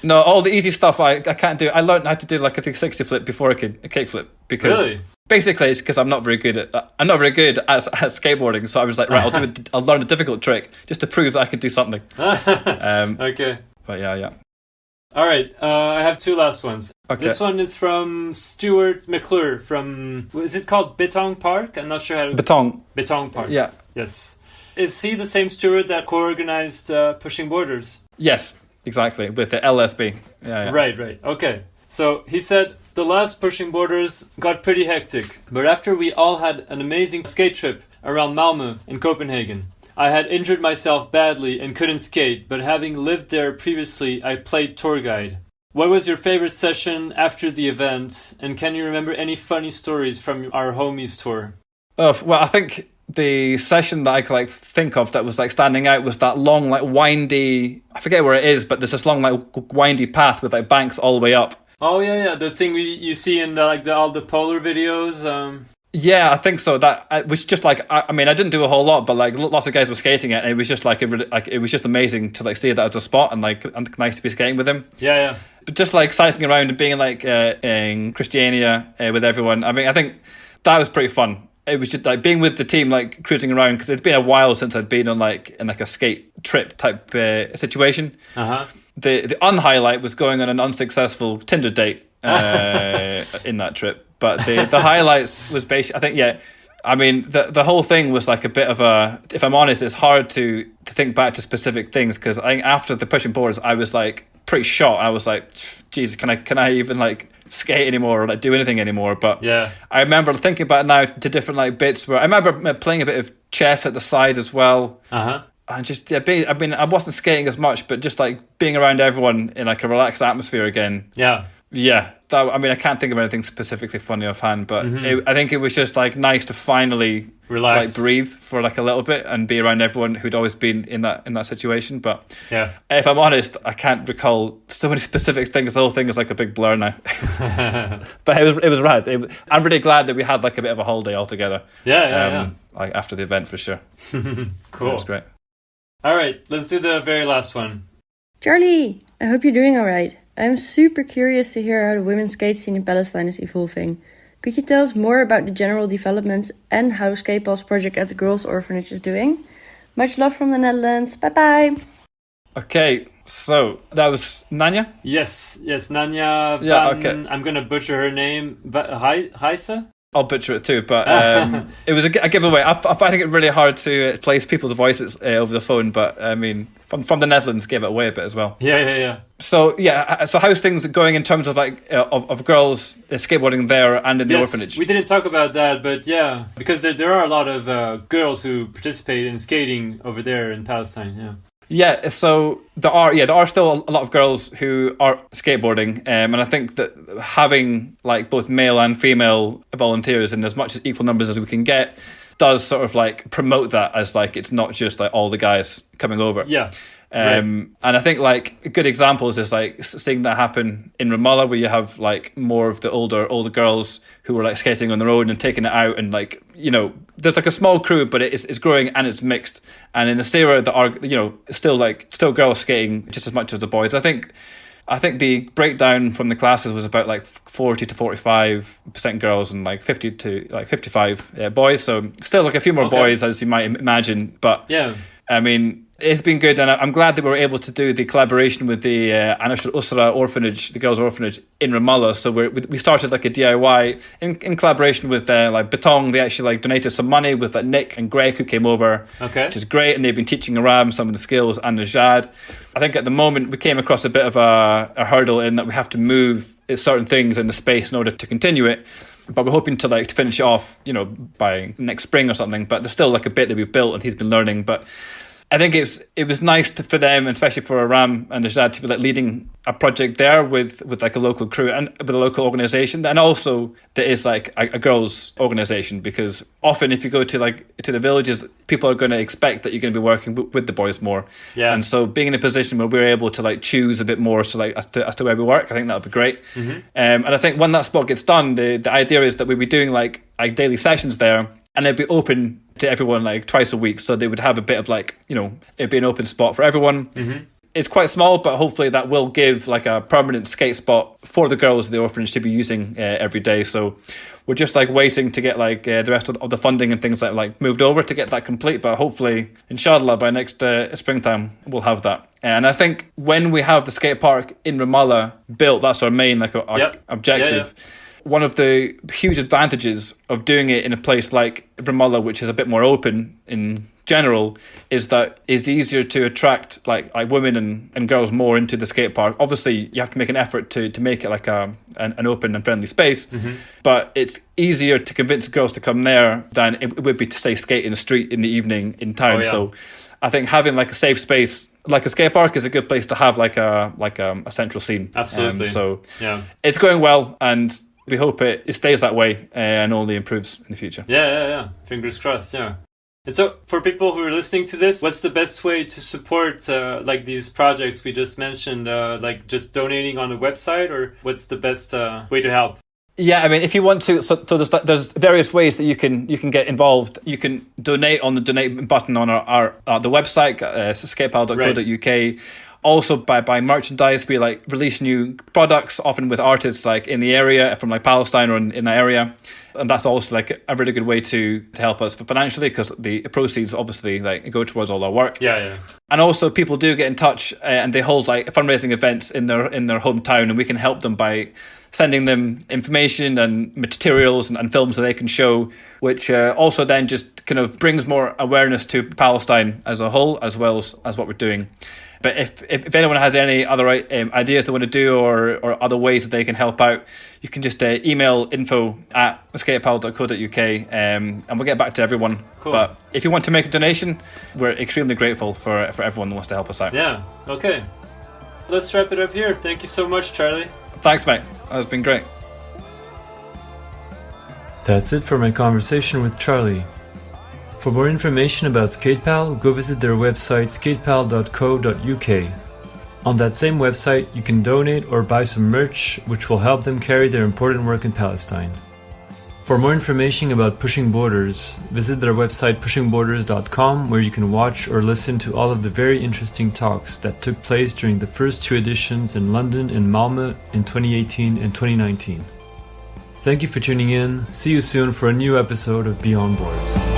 No, all the easy stuff I can't do. I learned how to do like a 360 flip before I could a kick flip because basically it's because I'm not very good at skateboarding. So I was like, right, I'll learn a difficult trick just to prove that I can do something. Okay. But yeah. All right, I have two last ones. Okay. This one is from Stuart Maclure from, is it called Betong Park? I'm not sure how to... Betong Park. Yeah. Yes. Is he the same Stuart that co-organized Pushing Borders? Yes, exactly, with the LSB. Yeah. Right. Okay. So he said, the last Pushing Borders got pretty hectic, but after we all had an amazing skate trip around Malmö in Copenhagen, I had injured myself badly and couldn't skate, but having lived there previously, I played tour guide. What was your favorite session after the event, and can you remember any funny stories from our homies tour? Well, I think the session that I could like think of that was like standing out was that long, like windy, I forget where it is, but there's this long, like windy path with like banks all the way up. Oh yeah, the thing you see in all the polar videos. Yeah, I think so. That was just like I mean, I didn't do a whole lot, but like lots of guys were skating it, and it was just like it was just amazing to like see that as a spot and like nice to be skating with him. Yeah. But just like cycling around and being like in Christiania with everyone. I mean, I think that was pretty fun. It was just like being with the team, like cruising around, because it's been a while since I'd been on like in like a skate trip type situation. The unhighlight was going on an unsuccessful Tinder date in that trip. But the highlights was basically, I think, I mean, the whole thing was like a bit of a, if I'm honest, it's hard to think back to specific things, because I think after the pushing boards, I was like pretty shot. I was like, geez, can I even like skate anymore or like do anything anymore? But I remember thinking about it now to different like bits where I remember playing a bit of chess at the side as well. And just, I mean, I wasn't skating as much, but just like being around everyone in like a relaxed atmosphere again. Yeah, I mean, I can't think of anything specifically funny offhand, but I think it was just like nice to finally relax, like breathe for like a little bit and be around everyone who'd always been in that situation. But if I'm honest, I can't recall so many specific things. The whole thing is like a big blur now. But it was rad. I'm really glad that we had like a bit of a holiday all together. Like after the event for sure. Cool. That was great. All right, let's do the very last one. Charlie, I hope you're doing all right. I'm super curious to hear how the women's skate scene in Palestine is evolving. Could you tell us more about the general developments and how Skatepal's project at the Girls' Orphanage is doing? Much love from the Netherlands. Bye-bye. Okay, so that was Nanya? Yes, Nanya van, I'm going to butcher her name, Heise? I'll butcher it too, but it was a giveaway. I find it really hard to place people's voices over the phone, but I mean, from the Netherlands, gave it away a bit as well. Yeah. So how's things going in terms of like of girls skateboarding there and in the orphanage? We didn't talk about that, but yeah, because there are a lot of girls who participate in skating over there in Palestine. Yeah, so there are still a lot of girls who are skateboarding, and I think that having like both male and female volunteers in as much as equal numbers as we can get does sort of like promote that as like it's not just like all the guys coming over. And I think like good examples is like seeing that happen in Ramallah, where you have like more of the older girls who are like skating on their own and taking it out, and like, you know, there's like a small crew, but it's growing and it's mixed. And in the Sierra, there are, you know, still girls skating just as much as the boys. I think the breakdown from the classes was about like 40 to 45% girls and like 50 to like 55 boys. So still like a few more boys, as you might imagine. But yeah, I mean, it's been good, and I'm glad that we were able to do the collaboration with the Anashul Usra orphanage, the girls' orphanage in Ramallah. So we started like a DIY in collaboration with like Betong. They actually like donated some money with like Nick and Greg, who came over, which is great, and they've been teaching Aram some of the skills, and Najad. I think at the moment we came across a bit of a hurdle in that we have to move certain things in the space in order to continue it. But we're hoping to finish it off, you know, by next spring or something. But there's still like a bit that we've built and he's been learning. But I think it was nice for them, and especially for Aram and Najad, to be like leading a project there with like a local crew and with a local organisation, and also there is like a girls' organisation, because often if you go to the villages, people are going to expect that you're going to be working with the boys more. Yeah. And so being in a position where we're able to like choose a bit more, so like as to where we work, I think that would be great. Mm-hmm. And I think when that spot gets done, the idea is that we'll be doing like daily sessions there, and it'd be open to everyone like twice a week, so they would have a bit of like, you know, it'd be an open spot for everyone. Mm-hmm. It's quite small, but hopefully that will give like a permanent skate spot for the girls of the orphanage to be using every day. So we're just like waiting to get like the rest of the funding and things like moved over to get that complete. But hopefully, inshallah, by next springtime we'll have that. And I think when we have the skate park in Ramallah built, that's our main objective. Yeah. One of the huge advantages of doing it in a place like Ramallah, which is a bit more open in general, is that it's easier to attract like women and girls more into the skate park. Obviously, you have to make an effort to make it like an open and friendly space, but it's easier to convince girls to come there than it would be to, say, skate in the street in the evening in town. Oh, yeah. So I think having like a safe space like a skate park is a good place to have like a central scene. Absolutely. So yeah, it's going well, and we hope it stays that way and only improves in the future. Yeah. Fingers crossed, yeah. And so for people who are listening to this, what's the best way to support like these projects we just mentioned? Like just donating on the website, or what's the best way to help? Yeah, I mean, if you want to, so there's various ways that you can get involved. You can donate on the donate button on our the website, skatepal.co.uk. Right. Also by merchandise, we like release new products, often with artists like in the area from like Palestine or in that area, and that's also like a really good way to help us financially, because the proceeds obviously like go towards all our work. Yeah. And also people do get in touch and they hold like fundraising events in their hometown, and we can help them by sending them information and materials and films that they can show, which also then just kind of brings more awareness to Palestine as a whole, as well as what we're doing. But if anyone has any other ideas they want to do or other ways that they can help out, you can just email info@skatepal.co.uk and we'll get back to everyone. Cool. But if you want to make a donation, we're extremely grateful for everyone that wants to help us out. Yeah, okay. Let's wrap it up here. Thank you so much, Charlie. Thanks, mate. That's been great. That's it for my conversation with Charlie. For more information about Skatepal, go visit their website skatepal.co.uk. On that same website, you can donate or buy some merch, which will help them carry their important work in Palestine. For more information about Pushing Borders, visit their website pushingborders.com, where you can watch or listen to all of the very interesting talks that took place during the first two editions in London and Malmö in 2018 and 2019. Thank you for tuning in. See you soon for a new episode of Beyond Borders.